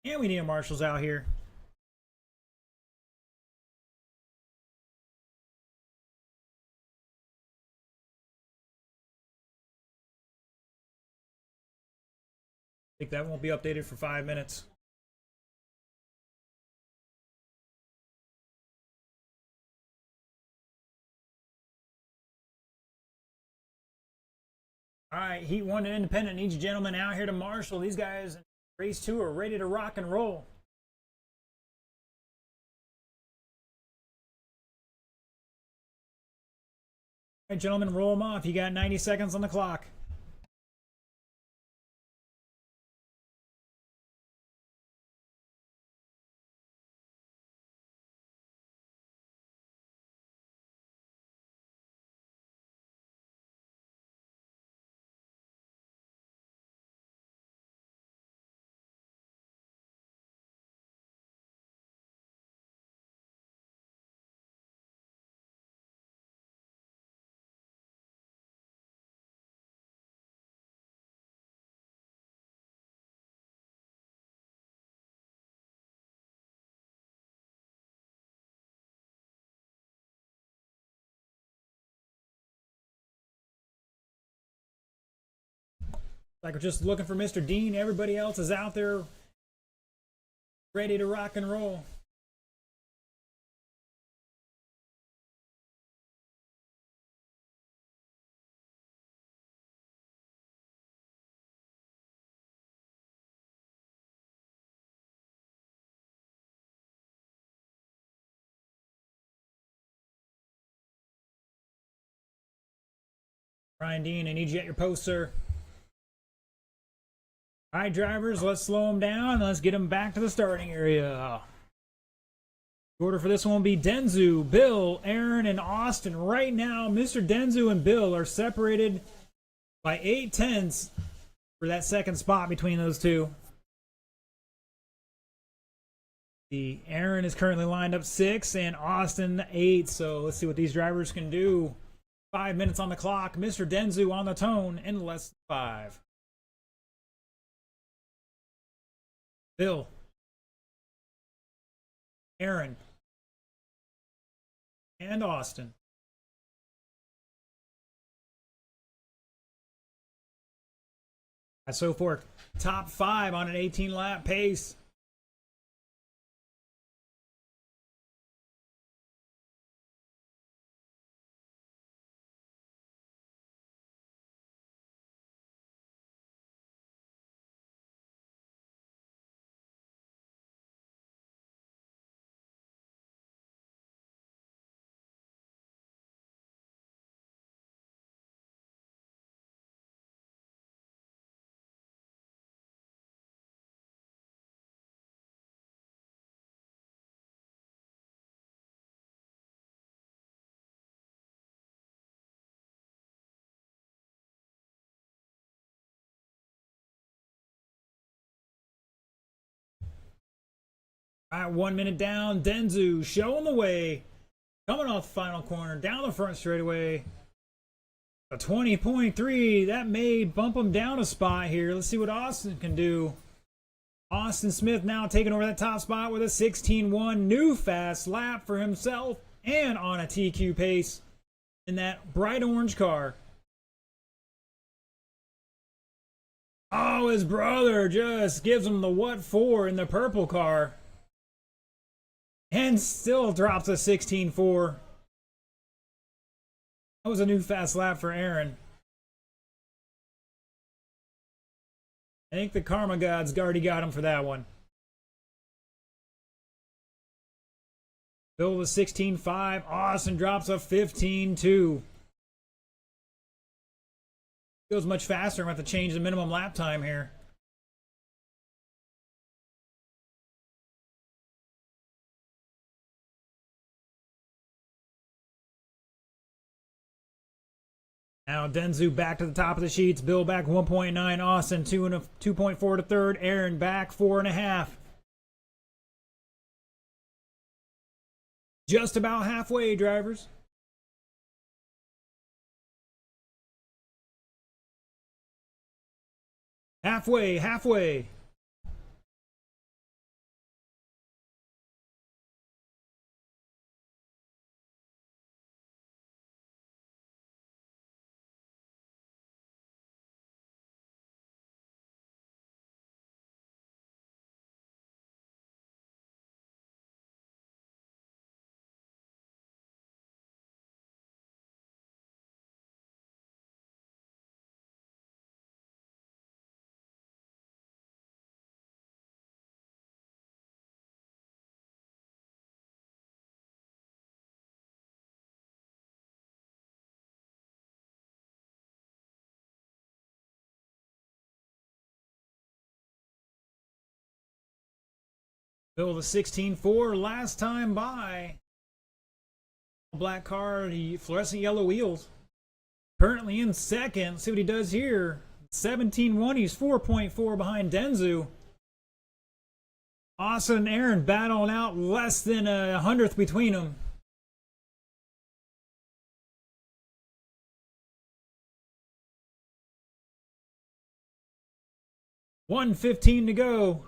And we need a marshals out here. I think that won't be updated for 5 minutes. All right, Heat 1 and Independent needs you gentlemen out here to marshal. These guys in race 2 are ready to rock and roll. All right, gentlemen, roll them off. You got 90 seconds on the clock. Like we're just looking for Mr. Dean. Everybody else is out there ready to rock and roll. Brian Dean, I need you at your post, sir. All right, drivers, let's slow them down. Let's get them back to the starting area. The order for this one will be Denzu, Bill, Aaron, and Austin. Right now, Mr. Denzu and Bill are separated by 8/10 for that second spot between those two. The Aaron is currently lined up 6 and Austin 8. So let's see what these drivers can do. 5 minutes on the clock. Mr. Denzu on the tone in less than 5. Bill, Aaron, and Austin. So for top 5 on an 18-lap pace. All right, 1 minute down. Denzu showing the way. Coming off the final corner, down the front straightaway. A 20.3. That may bump him down a spot here. Let's see what Austin can do. Austin Smith now taking over that top spot with a 16.1. New fast lap for himself and on a TQ pace in that bright orange car. Oh, his brother just gives him the what for in the purple car. And still drops a 16.4. That was a new fast lap for Aaron. I think the Karma Gods already got him for that one. Bill with 16.5. Austin drops a 15.2. Goes much faster. I'm going to have to change the minimum lap time here. Now Denzu back to the top of the sheets. Bill back 1.9. Austin 2.4 to third. Aaron back 4.5. Just about halfway, drivers. Halfway. Bill the 16.4 last time by. Black car, the fluorescent yellow wheels. Currently in second. Let's see what he does here. 17.1. He's 4.4 behind Denzu. Austin and Aaron battling out less than a hundredth between them. $1:15 to go.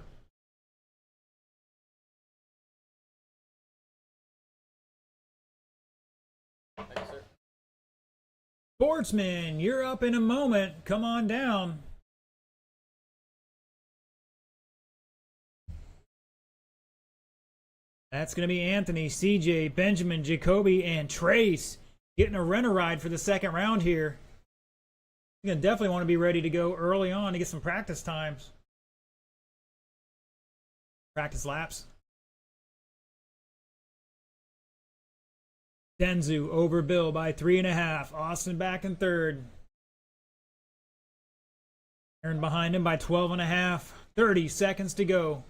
Sportsman, you're up in a moment. Come on down. That's going to be Anthony, CJ, Benjamin, Jacoby, and Trace getting a renter ride for the second round here. You're going to definitely want to be ready to go early on to get some practice times. Practice laps. Denzu over Bill by 3.5. Austin back in third. Aaron behind him by 12.5. 30 seconds to go.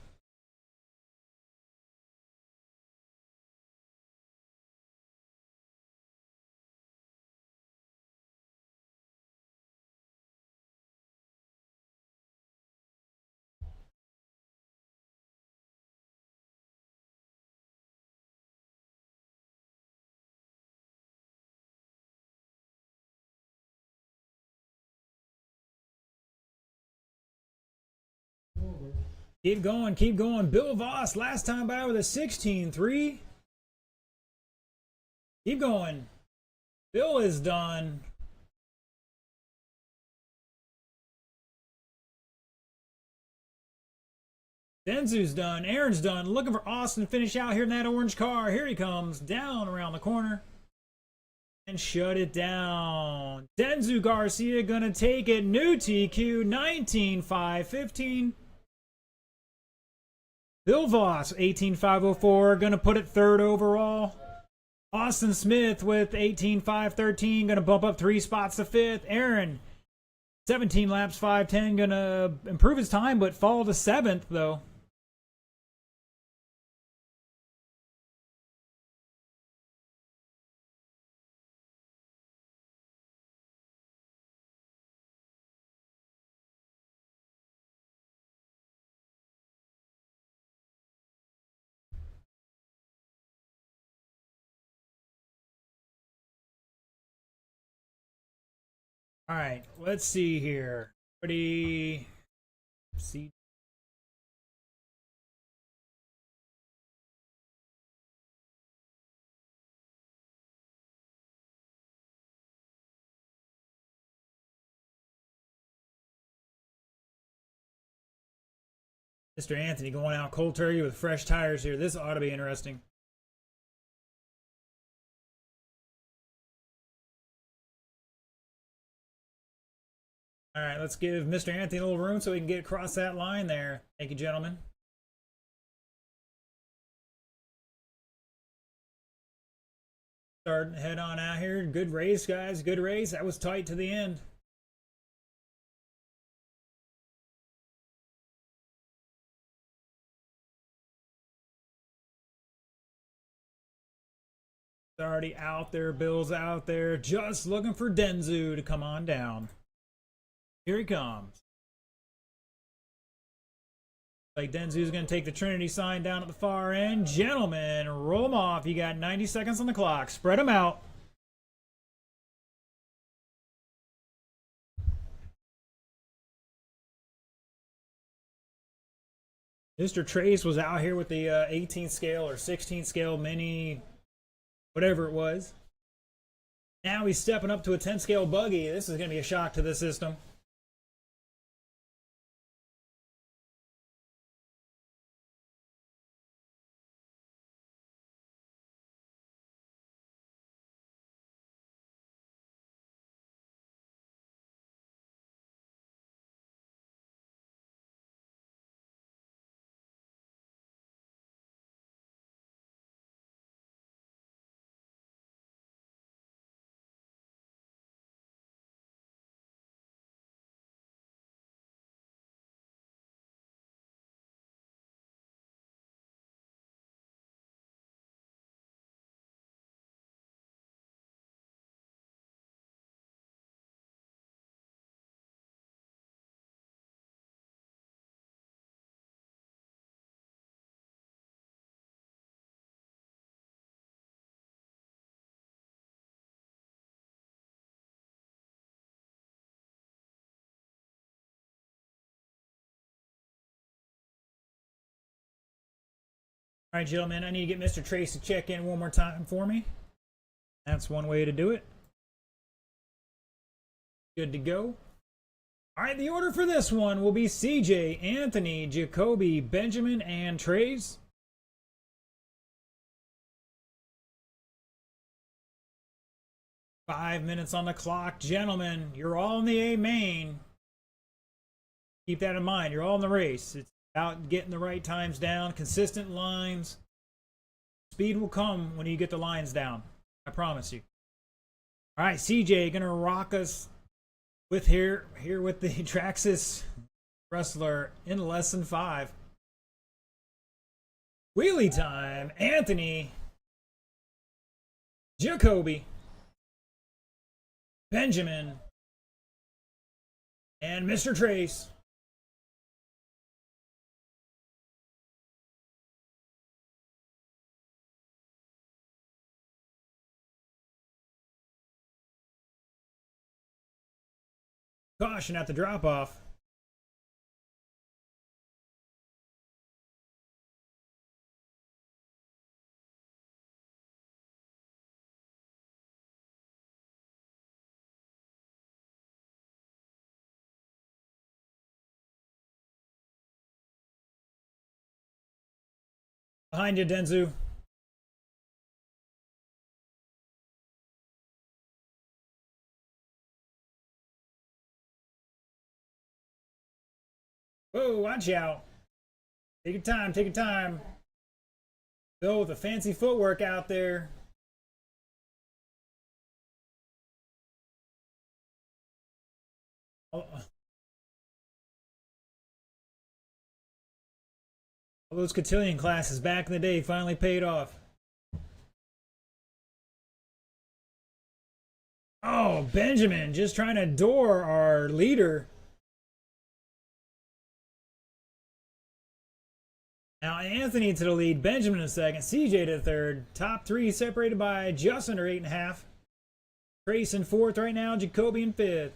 Keep going, keep going. Bill Voss, last time by with a 16-3. Keep going. Bill is done. Denzu's done. Aaron's done. Looking for Austin to finish out here in that orange car. Here he comes. Down around the corner. And shut it down. Denzu Garcia gonna take it. New TQ 19.515. Bill Voss 18.504 gonna put it third overall. Austin Smith with 18.513 gonna bump up 3 spots to fifth. Aaron 17 laps 510 gonna improve his time but fall to 7th though. All right, let's see here. See. Mr. Anthony going out cold turkey with fresh tires here. This ought to be interesting. All right, let's give Mr. Anthony a little room so we can get across that line there. Thank you, gentlemen. Start head on out here. Good race, guys. Good race. That was tight to the end. Already out there. Bill's out there. Just looking for Denzu to come on down. Here he comes. Like Denzu's going to take the Trinity sign down at the far end. Gentlemen, roll them off. You got 90 seconds on the clock. Spread them out. Mr. Trace was out here with the 18 scale or 16 scale mini, whatever it was. Now he's stepping up to a 10 scale buggy. This is going to be a shock to the system. All right, gentlemen, I need to get Mr. Trace to check in one more time for me. That's one way to do it. Good to go. All right, the order for this one will be CJ, Anthony, Jacoby, Benjamin, and Trace. Five minutes on the clock. Gentlemen, you're all in the A main. Keep that in mind. You're all in the race. It's about getting the right times down, consistent lines. Speed will come when you get the lines down. I promise you. All right, CJ gonna rock us With here with the Traxxas Rustler in less than 5. Wheelie time. Anthony, Jacoby, Benjamin, and Mr. Trace. Caution at the drop-off. Behind you, Denzu. Whoa, watch out. Take your time, take your time. Bill with the fancy footwork out there. All those cotillion classes back in the day finally paid off. Oh, Benjamin just trying to door our leader. Now Anthony to the lead, Benjamin in second, CJ to third. Top three separated by just under 8.5. Trace in fourth right now, Jacoby in fifth.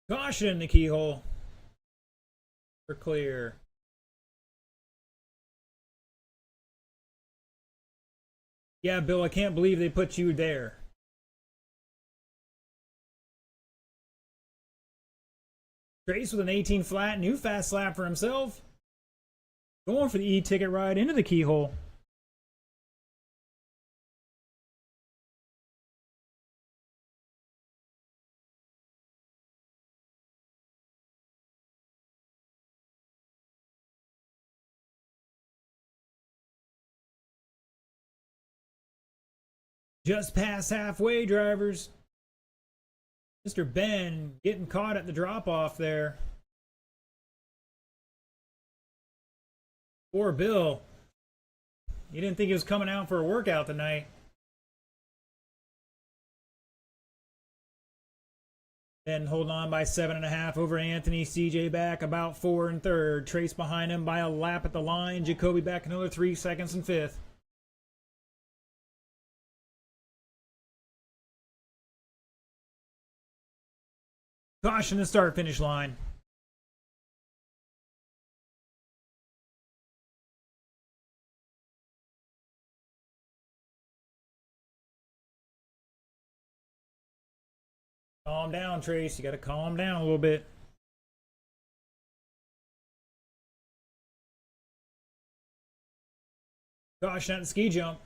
Caution in the keyhole. We're clear. Yeah, Bill, I can't believe they put you there. Trace with an 18 flat, new fast lap for himself. Going for the e-ticket ride into the keyhole. Just past halfway, drivers. Mr. Ben getting caught at the drop-off there. Poor Bill. You didn't think he was coming out for a workout tonight. Ben holding on by 7.5 over Anthony. CJ back about 4 in third. Trace behind him by a lap at the line. Jacoby back another 3 seconds in fifth. Caution the start-finish line. Calm down, Trace. You got to calm down a little bit. Caution at the ski jump.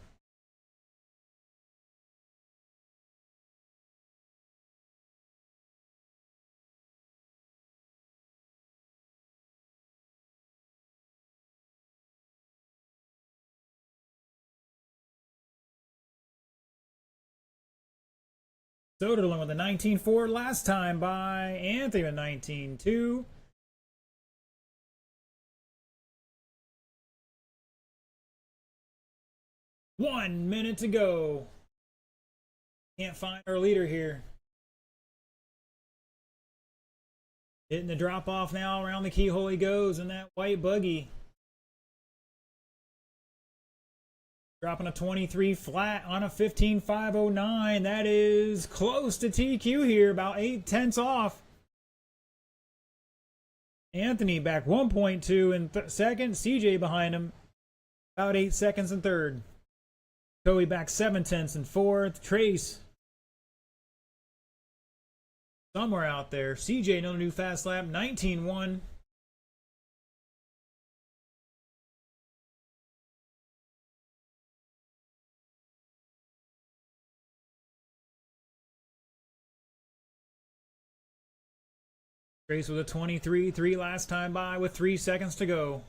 Soderlund with a 19.4 last time by Anthony with 19.2. One minute to go. Can't find our leader here. Hitting the drop off now. Around the keyhole he goes in that white buggy. Dropping a 23 flat on a 15.509. That is close to TQ here. About 0.8 off. Anthony back 1.2 in second. CJ behind him. About 8 seconds in third. Joey back 0.7 in fourth. Trace somewhere out there. CJ another new fast lap. 19.1. Race with a 23-3 last time by with 3 seconds to go.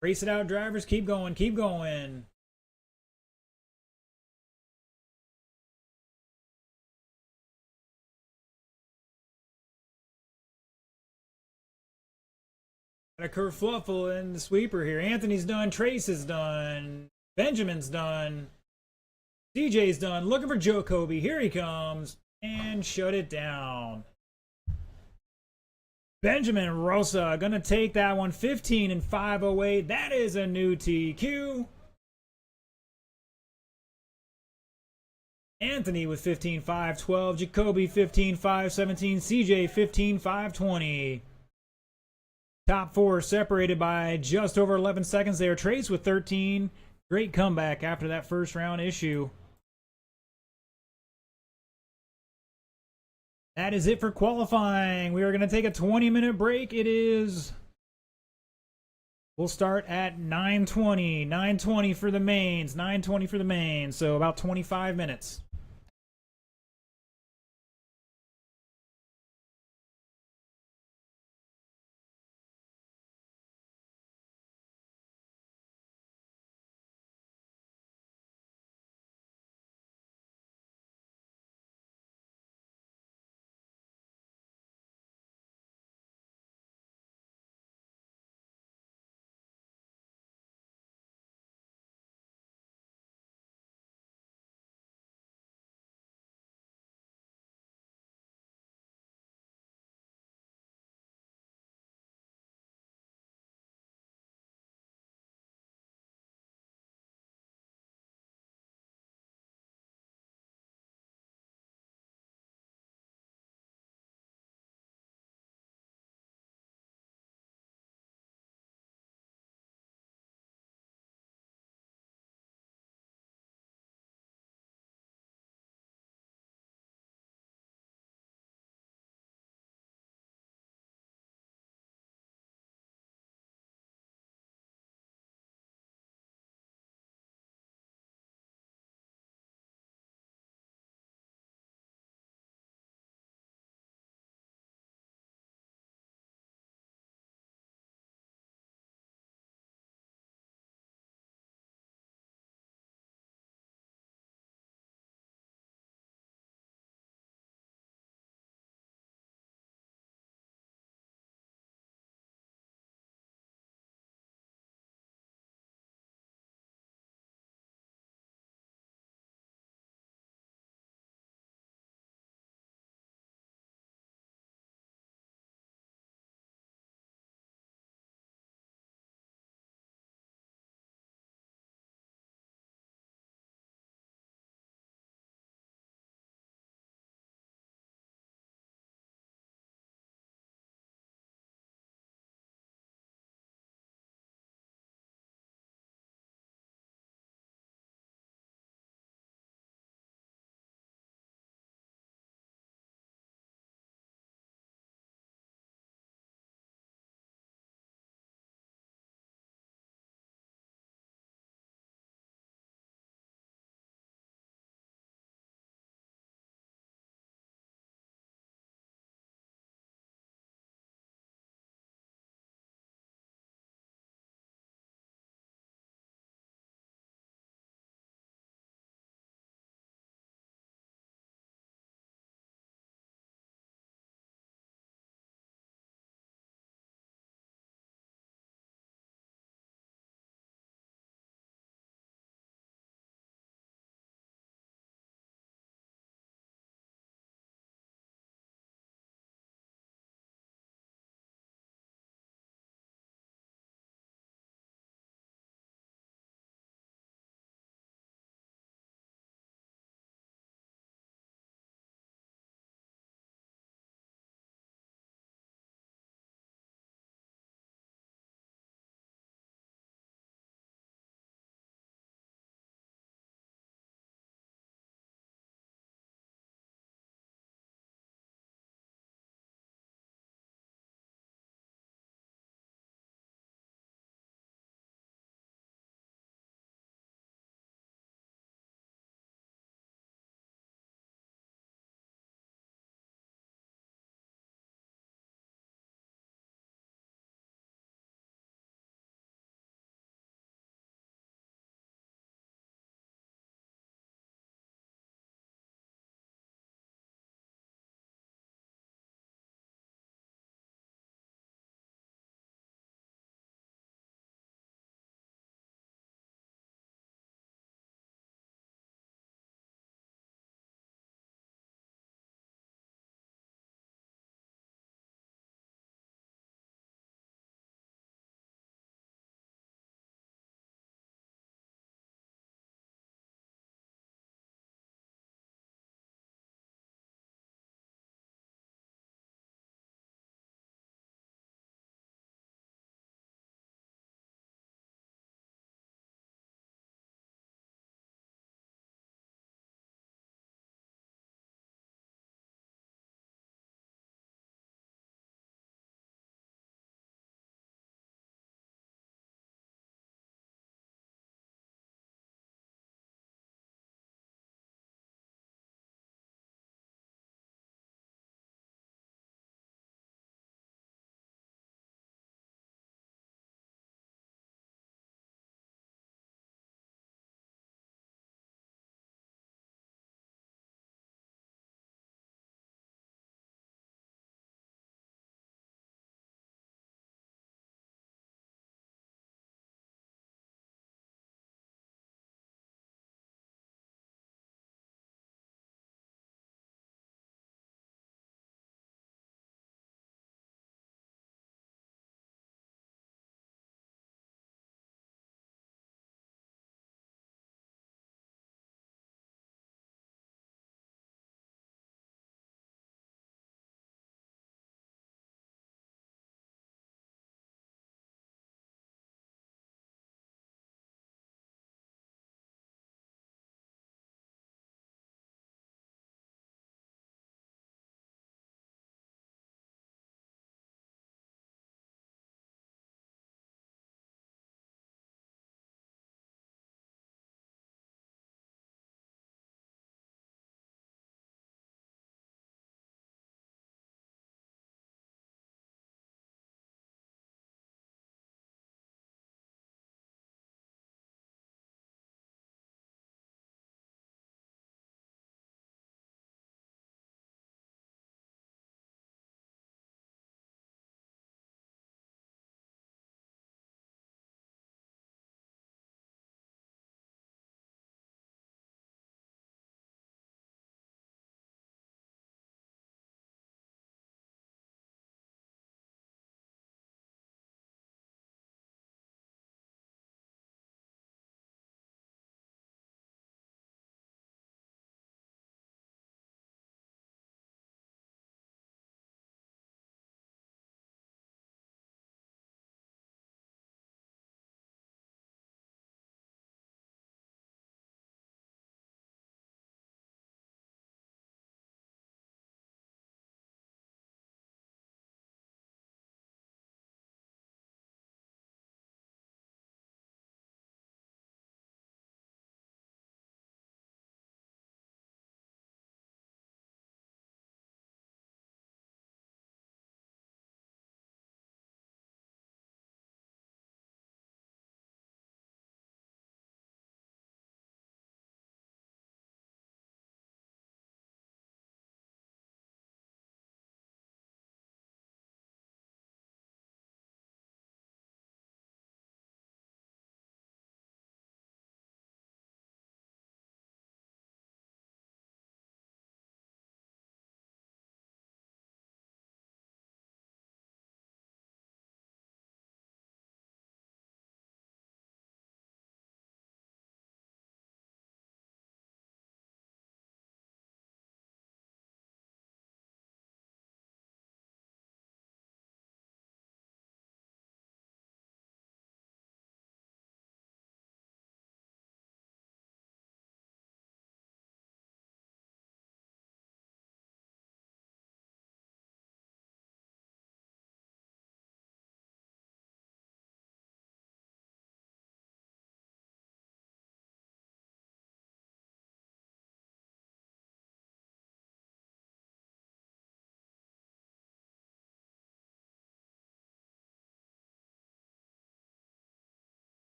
Race it out, drivers. Keep going. Keep going. Got a kerfluffle in the sweeper here. Anthony's done. Trace is done. Benjamin's done. CJ's done. Looking for Jacoby. Here he comes. And shut it down. Benjamin Rosa gonna take that one. 15 and 508. That is a new TQ. Anthony with 15-5-12. Jacoby 15-5-17. CJ 15-5-20. Top four separated by just over 11 seconds there. Trace with 13. Great comeback after that first round issue. That is it for qualifying. We are going to take a 20-minute break. We'll start at 9:20. 9:20 for the mains. 9:20 for the mains. So about 25 minutes.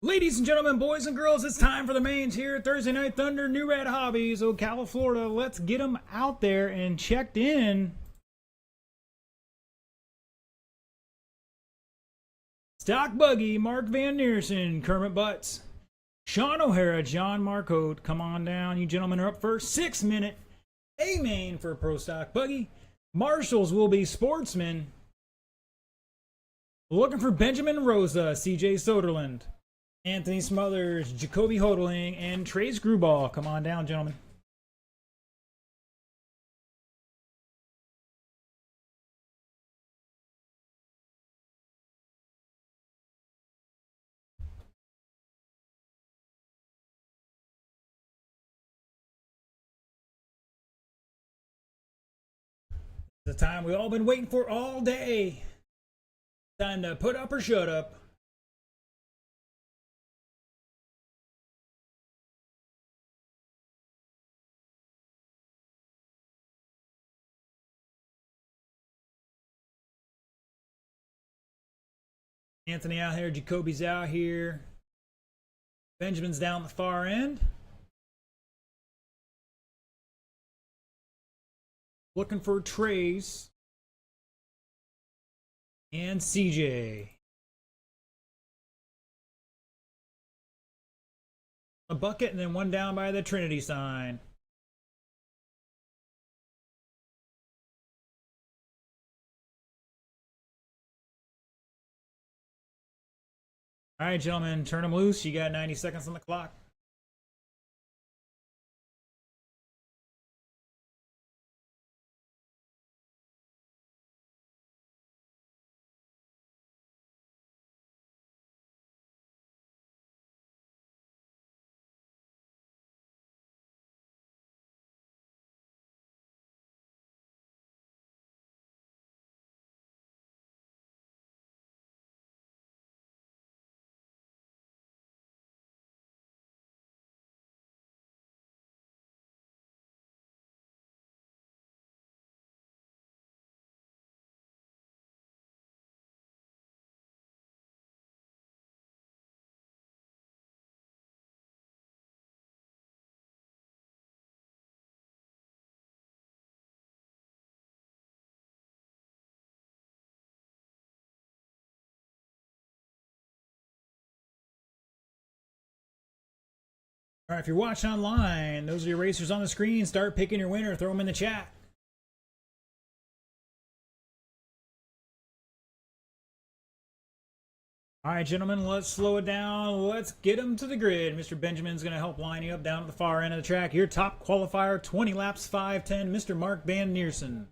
Ladies and gentlemen, boys and girls, it's time for the mains here at Thursday Night Thunder, Newred Hobbies, Ocala, Florida. Let's get them out there and checked in. Stock Buggy, Mark Van Neersen, Kermit Butts, Sean O'Hara, John Marcotte. Come on down, you gentlemen are up first. 6 minute A main for Pro Stock Buggy. Marshals will be Sportsman. Looking for Benjamin Rosa, CJ Soderlund, Anthony Smothers, Jacoby Hodling, and Trey Screwball. Come on down, gentlemen. The time we've all been waiting for all day. Time to put up or shut up. Anthony out here, Jacoby's out here. Benjamin's down the far end. Looking for Trace. And CJ. A bucket and then one down by the Trinity sign. All right, gentlemen, turn them loose. You got 90 seconds on the clock. All right, if you're watching online, those are your racers on the screen. Start picking your winner. Throw them in the chat. All right, gentlemen, let's slow it down. Let's get them to the grid. Mr. Benjamin's going to help line you up down at the far end of the track. Your top qualifier, 20 laps, 5:10, Mr. Mark Van Neersen.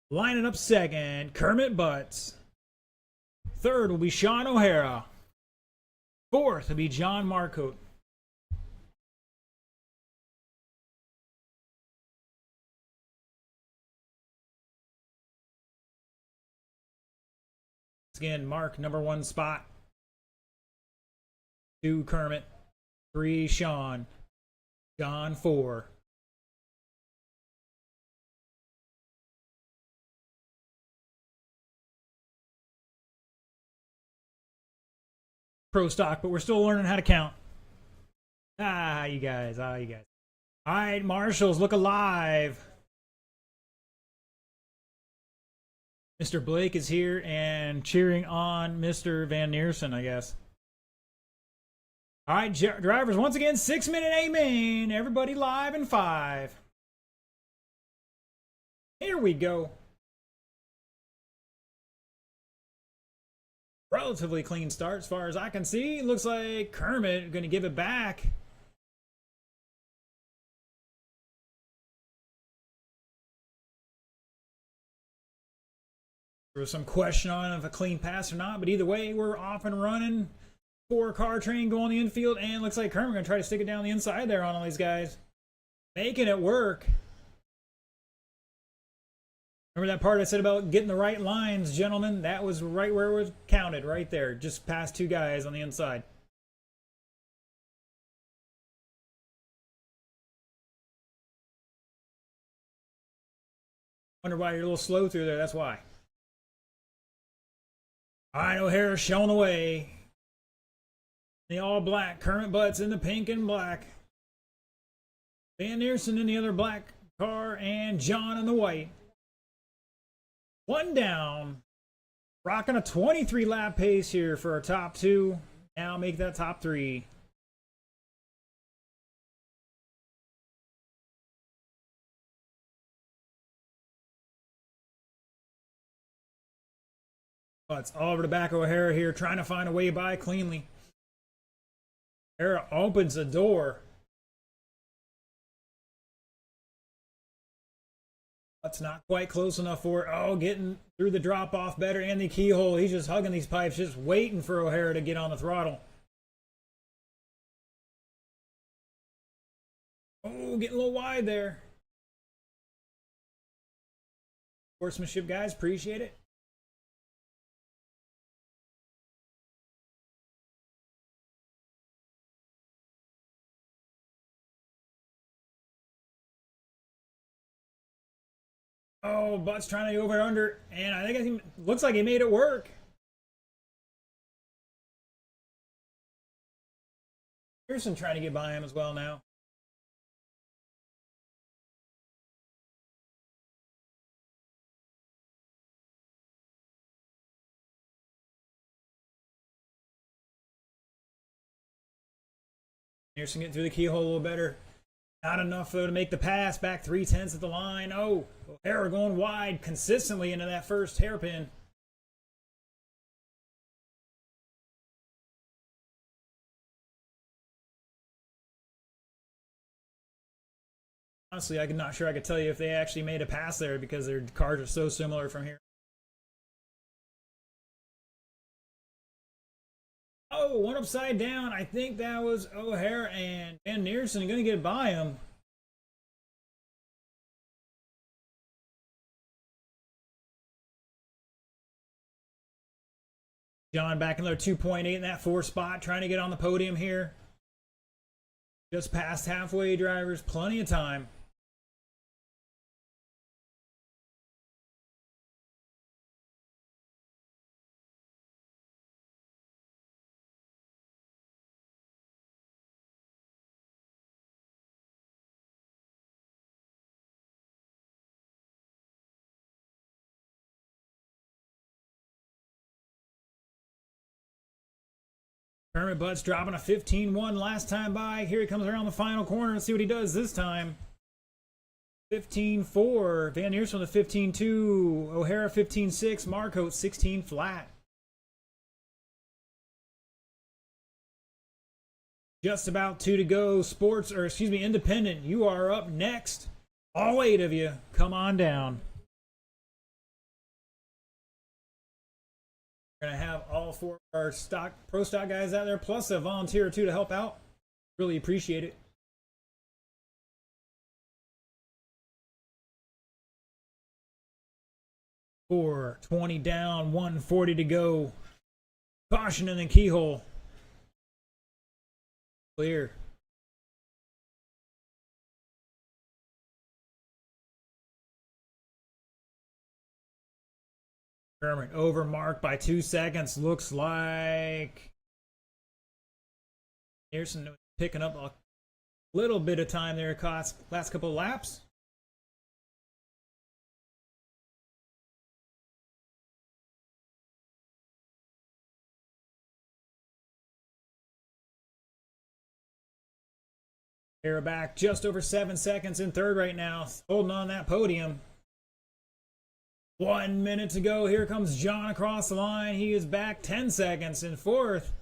Lining up second, Kermit Butts. Third will be Sean O'Hara. Fourth will be John Marcotte. Again, Mark, number 1 spot. 2, Kermit. 3, Sean. John, 4. Pro stock, but we're still learning how to count. You guys. All right, Marshals, look alive. Mr. Blake is here and cheering on Mr. Van Neersen, I guess. All right, drivers, once again, 6 minute A main. Everybody live in 5. Here we go. Relatively clean start as far as I can see. Looks like Kermit going to give it back. There was some question on if a clean pass or not, but either way, we're off and running. 4-car train going the infield, and looks like Kermit going to try to stick it down the inside there on all these guys. Making it work. Remember that part I said about getting the right lines, gentlemen? That was right where it was counted, right there. Just past 2 guys on the inside. Wonder why you're a little slow through there, that's why. All right, O'Hara showing the way. The all black. Kermit Butts in the pink and black. Van Neersen in the other black car. And John in the white. One down. Rocking a 23 lap pace here for our top two. Now make that top three. Butts all over the back of O'Hara here, trying to find a way by cleanly. O'Hara opens the door. That's not quite close enough for it. Oh, getting through the drop off better and the keyhole. He's just hugging these pipes, just waiting for O'Hara to get on the throttle. Oh, getting a little wide there. Horsemanship, guys, appreciate it. Oh, Butts trying to go over under, and I think it looks like he made it work. Pearson trying to get by him as well now. Pearson getting through the keyhole a little better. Not enough though to make the pass. Back 3/10 at the line. Oh, O'Hara going wide consistently into that first hairpin. Honestly, I'm not sure I could tell you if they actually made a pass there because their cars are so similar from here. Oh, one upside down. I think that was O'Hara and Van Neersen going to get by him. John back another 2.8 in that 4 spot, trying to get on the podium here. Just past halfway, drivers. Plenty of time. Kermit Butts dropping a 15-1 last time by. Here he comes around the final corner. Let's see what he does this time. 15-4. Van Neersen with a 15-2. O'Hara 15-6. Marcotte 16 flat. Just about 2 to go. Sports, or excuse me, Independent, you are up next. All 8 of you, come on down. We're going to have all 4 of our pro stock guys out there, plus a volunteer or 2 to help out. Really appreciate it. Four, 20 down, 140 to go. Caution in the keyhole. Clear. Kermit over marked by 2 seconds. Looks like Neersen picking up a little bit of time there. Last couple of laps. O'Hara back just over 7 seconds in third right now. Holding on that podium. 1 minute to go. Here comes John across the line. He is back 10 seconds in fourth.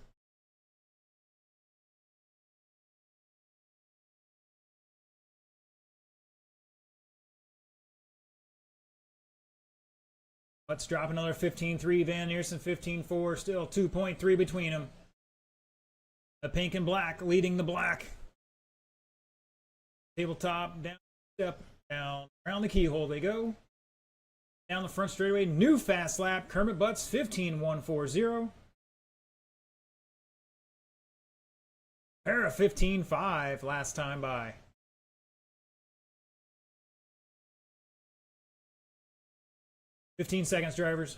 Let's drop another 15-3. Van Neersen 15-4. Still 2.3 between them. The pink and black leading the black. Tabletop, down, step, down. Around the keyhole they go. Down the front straightaway, new fast lap. Kermit Butts 15-140. O'Hara 15-5 last time by. 15 seconds, drivers.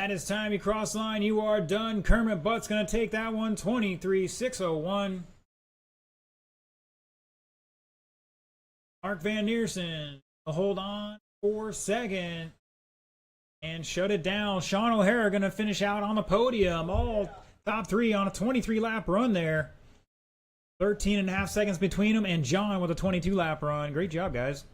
that is time you cross line. You are done. Kermit Butt's going to take that one. 23,601. Mark Van Neersen, hold on for second. And shut it down. Sean O'Hara going to finish out on the podium. All top three on a 23-lap run there. 13.5 seconds between them. And John with a 22-lap run. Great job, guys.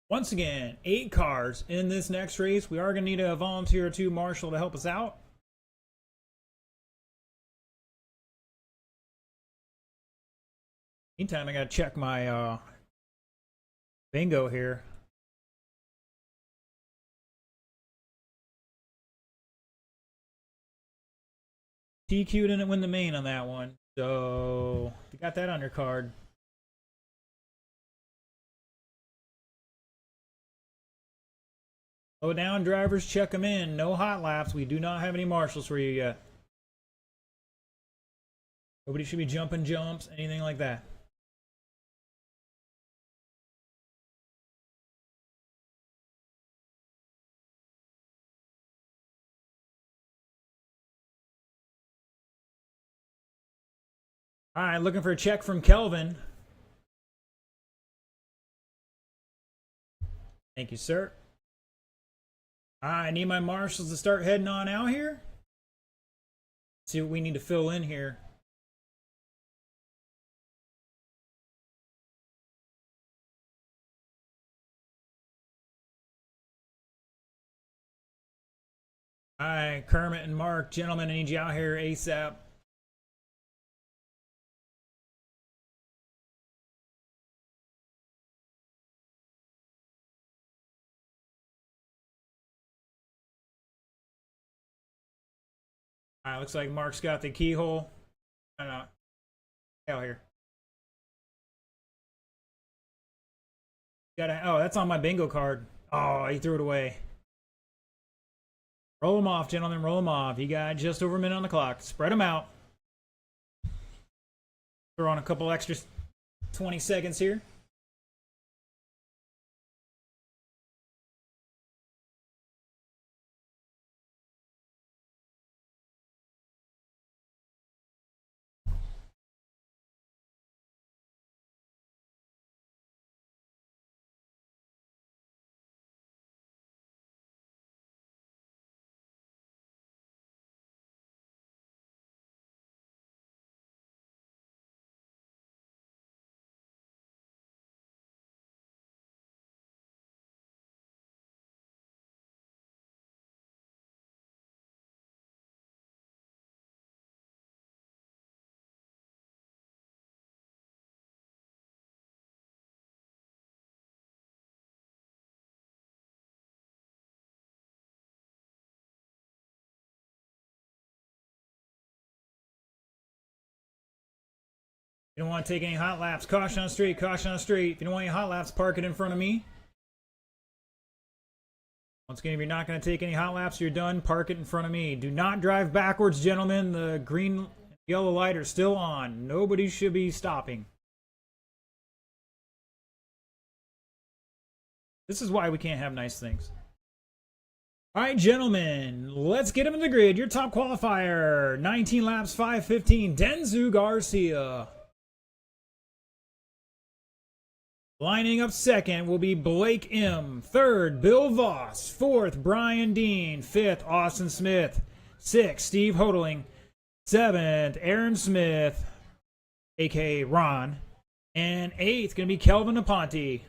Once again, 8 cars in this next race. We are going to need a volunteer or 2 marshal to help us out. Meantime, I got to check my bingo here. TQ didn't win the main on that one. So, you got that on your card. Slow down, drivers, check them in. No hot laps. We do not have any marshals for you yet. Nobody should be jumping jumps, anything like that. All right, looking for a check from Kelvin. Thank you, sir. All right, I need my marshals to start heading on out here. See what we need to fill in here. All right, Kermit and Mark, gentlemen, I need you out here ASAP. All right, looks like Mark's got the keyhole. I don't know. Out here. Oh, that's on my bingo card. Oh, he threw it away. Roll them off, gentlemen. Roll them off. You got just over a minute on the clock. Spread them out. Throw on a couple extra 20 seconds here. You don't want to take any hot laps. Caution on the street. Caution on the street. If you don't want any hot laps, park it in front of me. Once again, if you're not going to take any hot laps, you're done. Park it in front of me. Do not drive backwards, gentlemen. The green, yellow light are still on. Nobody should be stopping. This is why we can't have nice things. All right, gentlemen, let's get him in the grid. Your top qualifier, 19 laps, 5:15, Denzu Garcia. Lining up second will be Blake M. Third, Bill Voss. Fourth, Brian Dean. Fifth, Austin Smith. Sixth, Steve Hodling. Seventh, Aaron Smith, a.k.a. Ron. And eighth, going to be Kelvin Aponte.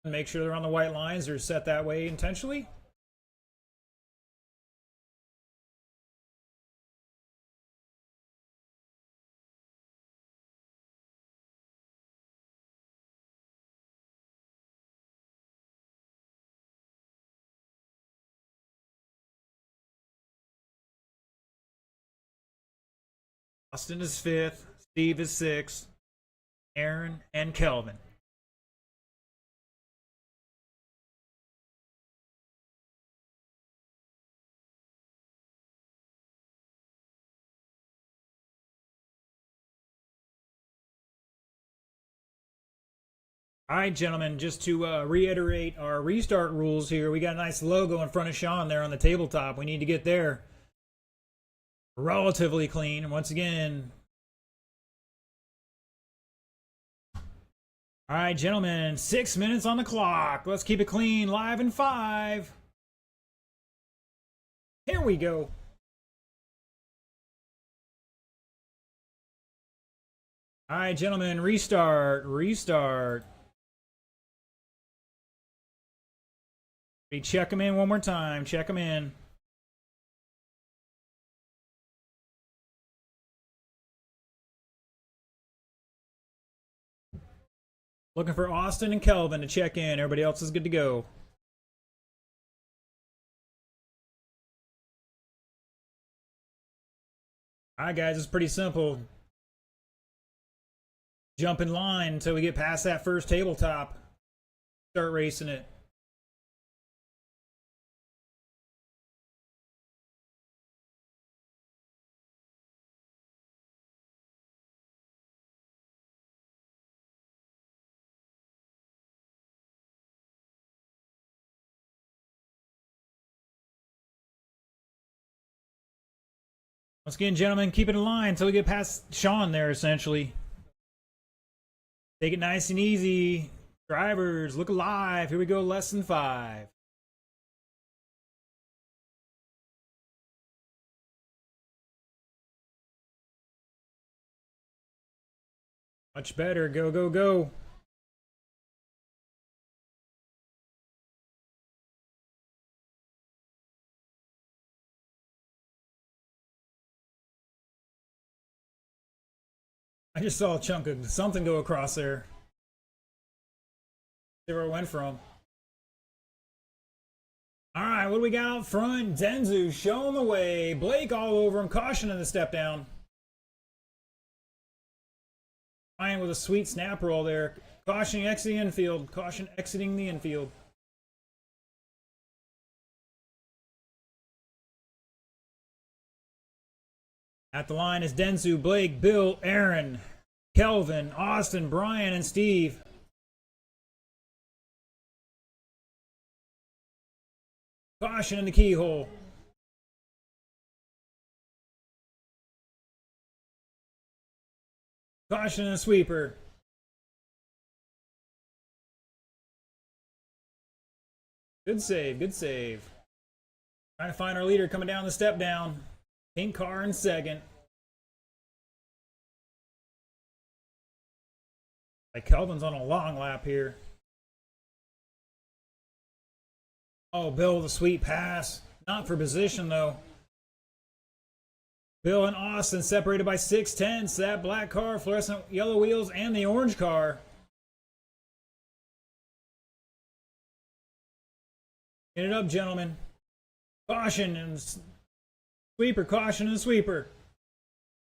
Make sure they're on the white lines. They're set that way intentionally. Austin is fifth. Steve is sixth. Aaron and Kelvin. All right, gentlemen, just to reiterate our restart rules here, we got a nice logo in front of Sean there on the tabletop. We need to get there relatively clean. Once again, all right, gentlemen, 6 minutes on the clock. Let's keep it clean. Live in 5. Here we go. All right, gentlemen, restart. Check them in one more time. Check them in. Looking for Austin and Kelvin to check in. Everybody else is good to go. All right, guys, it's pretty simple. Jump in line until we get past that first tabletop. Start racing it. Once again, gentlemen, keep it in line until we get past Sean there, essentially. Take it nice and easy. Drivers, look alive. Here we go, less than 5. Much better. Go, go, go. I just saw a chunk of something go across there. See where it went from. All right, what do we got out front? Denzu showing the way. Blake all over him, cautioning the step down. Ryan with a sweet snap roll there. Caution exiting the infield. Caution exiting the infield. At the line is Denzu, Blake, Bill, Aaron, Kelvin, Austin, Brian, and Steve. Caution in the keyhole. Caution in the sweeper. Good save, good save. Trying to find our leader coming down the step down. Pink car in second. Like Kelvin's on a long lap here. Oh, Bill with a sweet pass. Not for position, though. Bill and Austin separated by 6/10. That black car, fluorescent yellow wheels, and the orange car. Get it up, gentlemen. Caution and sweeper, caution and sweeper.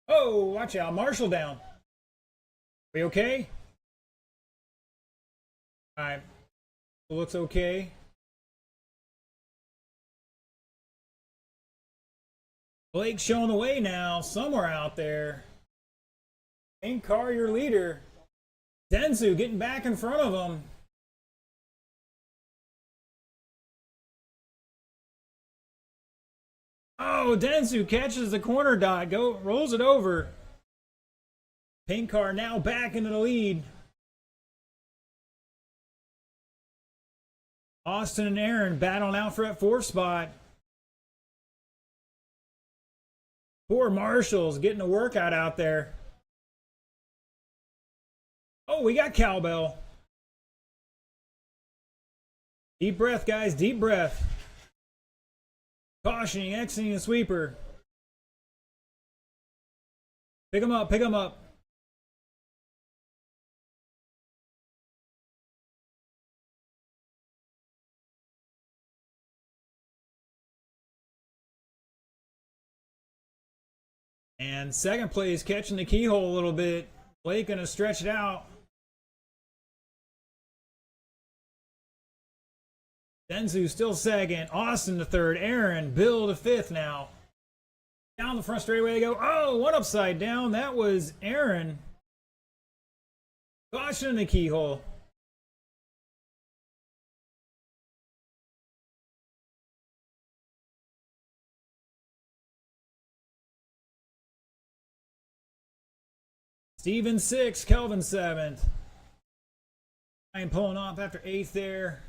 Oh, watch out. Marshall down. We okay? All right. Looks okay. Blake showing the way now, somewhere out there. Pink car, your leader. Denzu getting back in front of him. Oh, Denzu catches the corner dot, rolls it over. Pink car now back into the lead. Austin and Aaron battling out for that 4th spot. Poor Marshall's getting a workout out there. Oh, we got cowbell. Deep breath, guys, deep breath. Cautioning, exiting the sweeper. Pick him up, pick him up. And second place, catching the keyhole a little bit. Blake gonna stretch it out. Denzu still second. Austin to third. Aaron, Bill to 5th now. Down the front straightaway they go. Oh, one upside down. That was Aaron. Caution in the keyhole. Steven 6, Kelvin 7th. I'm pulling off after 8th there.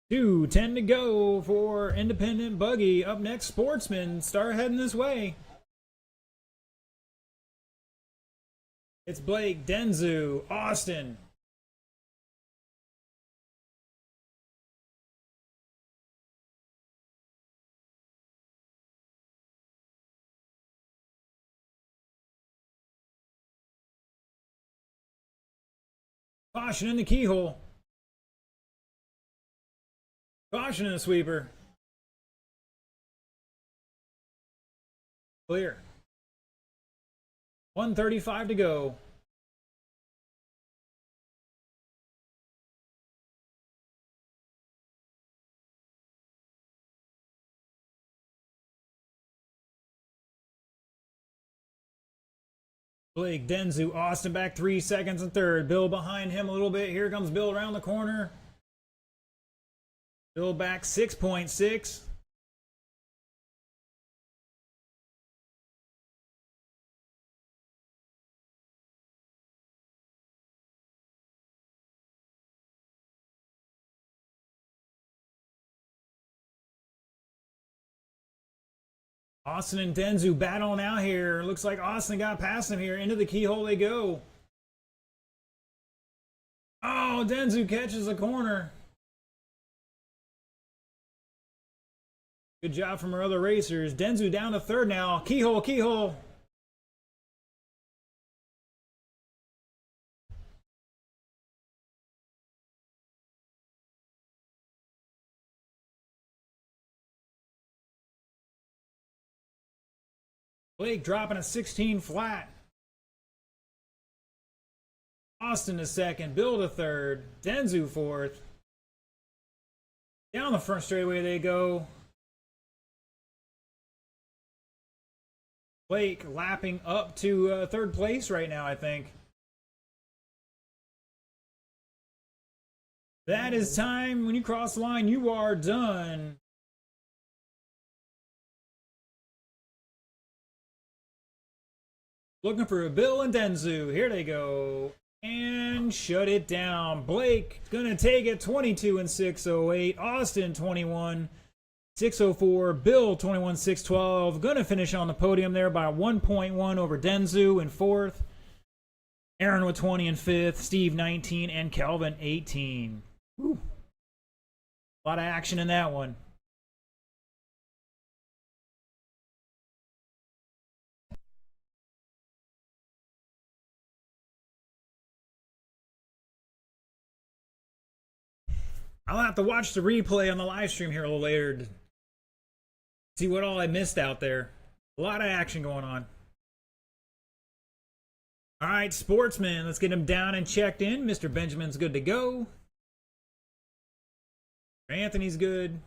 Two, 10 to go for Independent Buggy. Up next, Sportsman. Start heading this way. It's Blake, Denzu, Austin. Caution in the keyhole. Caution in the sweeper. Clear. 135 to go. Blake, Denzu, Austin back 3 seconds and third. Bill behind him a little bit. Here comes Bill around the corner. Bill back 6.6. Austin and Denzu battling out here. Looks like Austin got past him here. Into the keyhole they go. Oh, Denzu catches the corner. Good job from our other racers. Denzu down to third now. Keyhole, keyhole. Blake dropping a 16 flat. Austin to second. Bill to third. Denzu fourth. Down the front straightaway they go. Blake lapping up to third place right now, I think. That is time. When you cross the line, you are done. Looking for a Bill and Denzu. Here they go. And shut it down. Blake gonna take it 22 and 608. Austin 21 604. Bill 21 612. Gonna finish on the podium there by 1.1 over Denzu in fourth. Aaron with 20 in fifth. Steve 19 and Kelvin 18. Woo. A lot of action in that one. I'll have to watch the replay on the live stream here a little later to see what all I missed out there. A lot of action going on. All right, Sportsman, let's get him down and checked in. Mr. Benjamin's good to go. Anthony's good.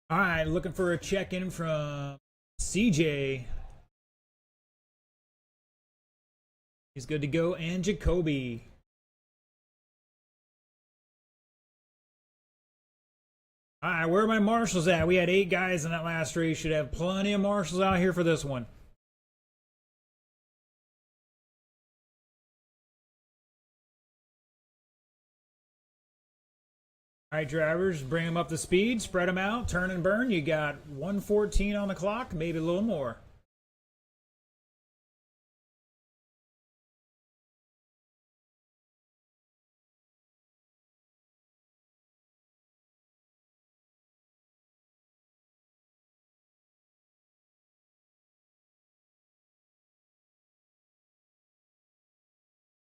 All right, looking for a check-in from CJ. He's good to go. And Jacoby. All right, where are my marshals at? We had 8 guys in that last race. Should have plenty of marshals out here for this one. All right, drivers, bring them up to speed, spread them out, turn and burn. You got 1:14 on the clock, maybe a little more.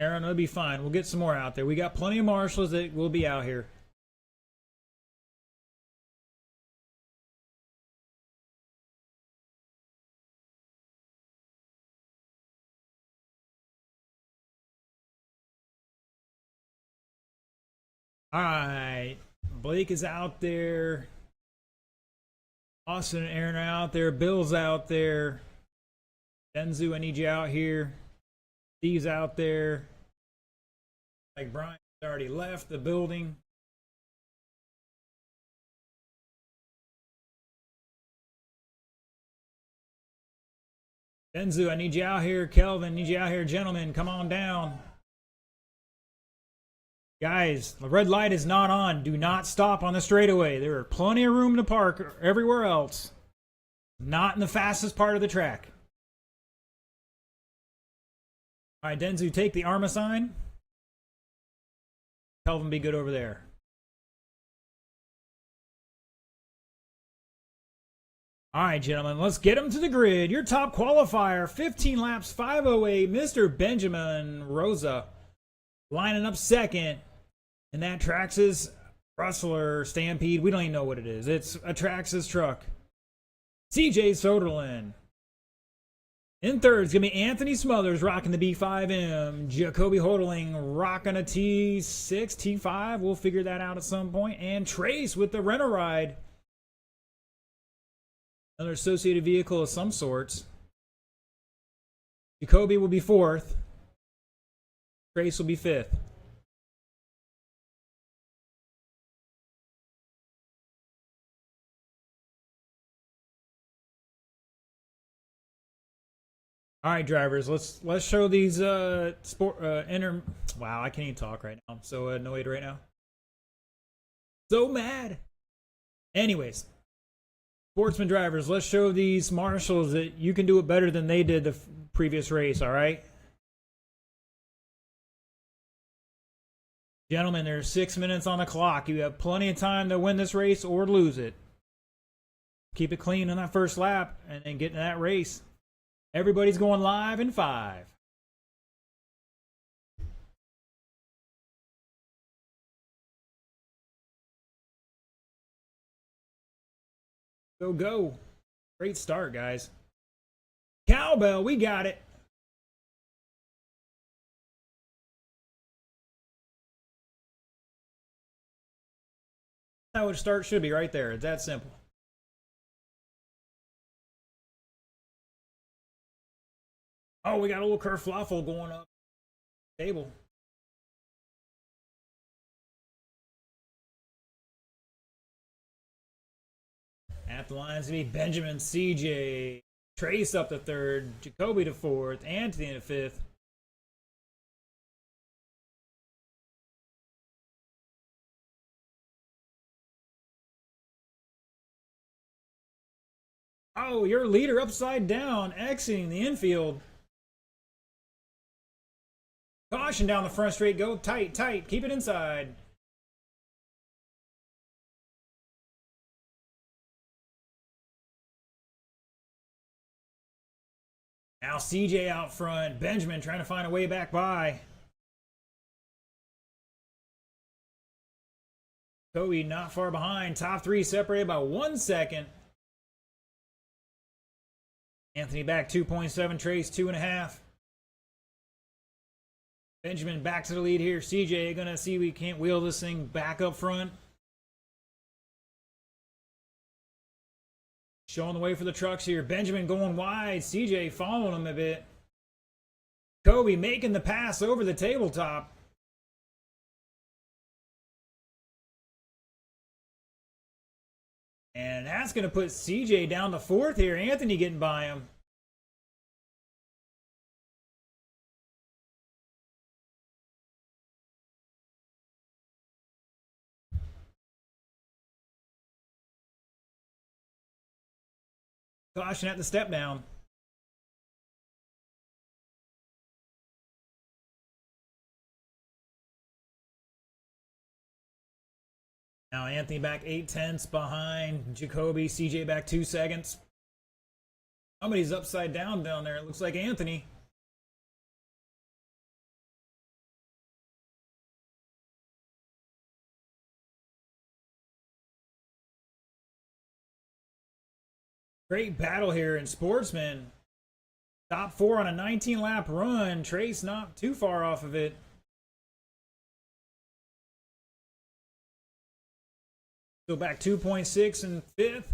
Aaron, it'll be fine. We'll get some more out there. We got plenty of marshals that will be out here. All right. Blake is out there. Austin and Aaron are out there. Bill's out there. Denzu, I need you out here. Steve's out there. Like Brian's already left the building. Denzu, I need you out here. Kelvin, I need you out here. Gentlemen, come on down. Guys, the red light is not on. Do not stop on the straightaway. There are plenty of room to park everywhere else. Not in the fastest part of the track. All right, Denzu, take the Arma sign. Kelvin, be good over there. All right, gentlemen, let's get him to the grid. Your top qualifier, 15 laps, 5:08, Mr. Benjamin Rosa, lining up second. And that Traxxas Rustler Stampede, we don't even know what it is. It's a Traxxas truck. CJ Soderlin. In third, it's going to be Anthony Smothers rocking the B5M. Jacoby Hodling rocking a T6, T5. We'll figure that out at some point. And Trace with the rental ride. Another associated vehicle of some sorts. Jacoby will be fourth. Trace will be fifth. All right, drivers, let's show these wow, I can't even talk right now. I'm so annoyed right now. So mad. Anyways, sportsman drivers, let's show these marshals that you can do it better than they did the previous race, all right? Gentlemen, there's 6 minutes on the clock. You have plenty of time to win this race or lose it. Keep it clean on that first lap and then get in that race. Everybody's going live in 5. Go. Great start, guys. Cowbell, we got it. That's how a start should be right there. It's that simple. Oh, we got a little kerfluffle going up table. At the lines to be Benjamin, CJ, Trace up to third, Jacoby to fourth, Anthony to fifth. Oh, your leader upside down, exiting the infield. Caution down the front straight. Go tight. Keep it inside. Now CJ out front. Benjamin trying to find a way back by. Kobe not far behind. Top three separated by 1 second. Anthony back 2.7. Trace 2.5. Benjamin back to the lead here. CJ gonna see we can't wheel this thing back up front. Showing the way for the trucks here. Benjamin going wide. CJ following him a bit. Kobe making the pass over the tabletop. And that's going to put CJ down to fourth here. Anthony getting by him. Caution at the step down. Now Anthony back 8/10 behind Jacoby. CJ back 2 seconds. Somebody's upside down there. It looks like Anthony. Great battle here in Sportsman. Top 4 on a 19-lap run. Trace not too far off of it. Go back 2.6 in 5th.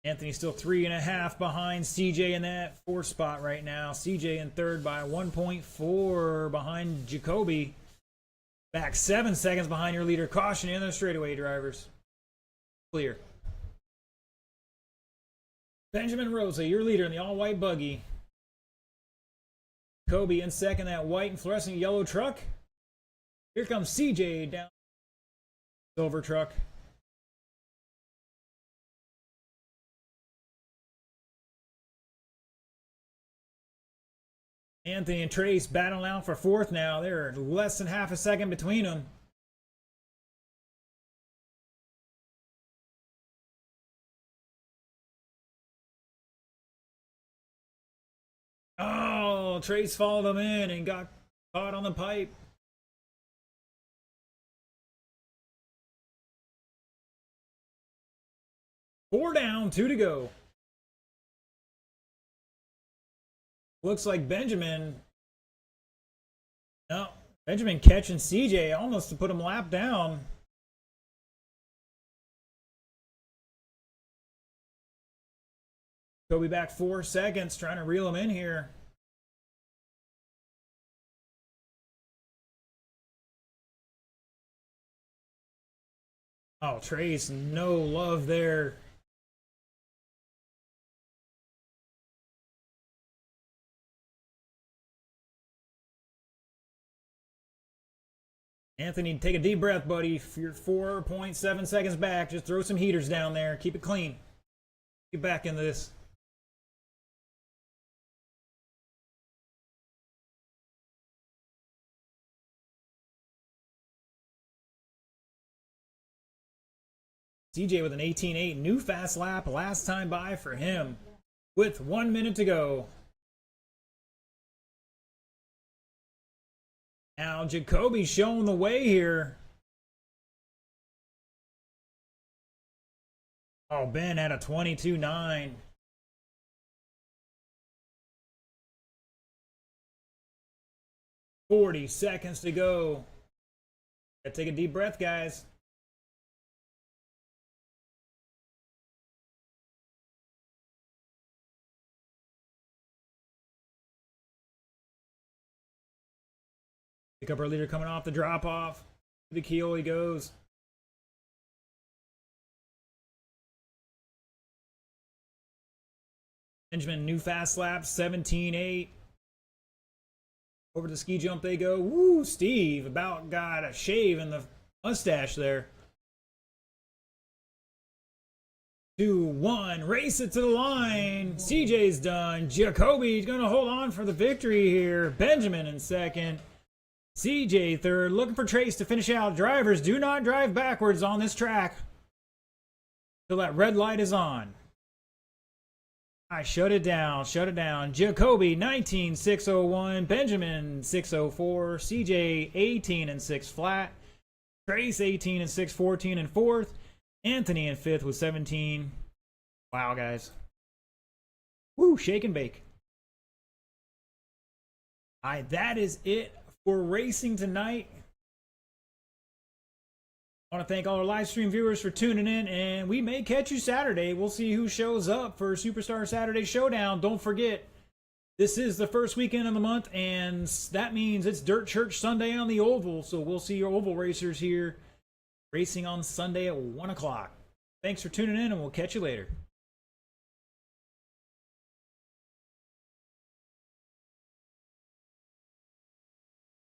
Anthony still 3.5 behind CJ in that 4th spot right now. CJ in 3rd by 1.4 behind Jacoby. Back 7 seconds behind your leader. Caution in the straightaway drivers. Clear. Benjamin Rosa, your leader in the all-white buggy. Kobe in 2nd, that white and fluorescent yellow truck. Here comes CJ down silver truck. Anthony and Trace battling out for 4th now. They're less than half a second between them. Oh, Trace followed him in and got caught on the pipe. Four down, 2 to go. Looks like Benjamin. No, Benjamin catching CJ almost to put him lap down. Kobe back 4 seconds, trying to reel him in here. Oh, Trace, no love there. Anthony, take a deep breath, buddy. You're 4.7 seconds back. Just throw some heaters down there. Keep it clean. Get back into this. CJ with an 18.8 new fast lap last time by for him with 1 minute to go. Now Jacoby showing the way here. Oh, Ben had a 22.9. $40 seconds to go. Gotta take a deep breath, guys. Pick up our leader coming off the drop off. To the keel he goes. Benjamin, new fast lap, 17.8. Over to the ski jump they go. Woo, Steve about got a shave in the mustache there. 2, 1, race it to the line. CJ's done. Jacoby's gonna hold on for the victory here. Benjamin in 2nd. CJ 3rd, looking for Trace to finish out. Drivers, do not drive backwards on this track till that red light is on. I shut it down, shut it down. Jacoby 19.601, Benjamin 604, CJ 18.6 flat, Trace 18.6, 14 in 4th, Anthony in 5th with 17. Wow, guys. Woo, shake and bake. All right, that is it for racing tonight. I want to thank all our live stream viewers for tuning in, and we may catch you Saturday. We'll see who shows up for Superstar Saturday Showdown. Don't forget, this is the first weekend of the month, and that means it's Dirt Church Sunday on the Oval, so we'll see your Oval racers here racing on Sunday at 1 o'clock. Thanks for tuning in, and we'll catch you later.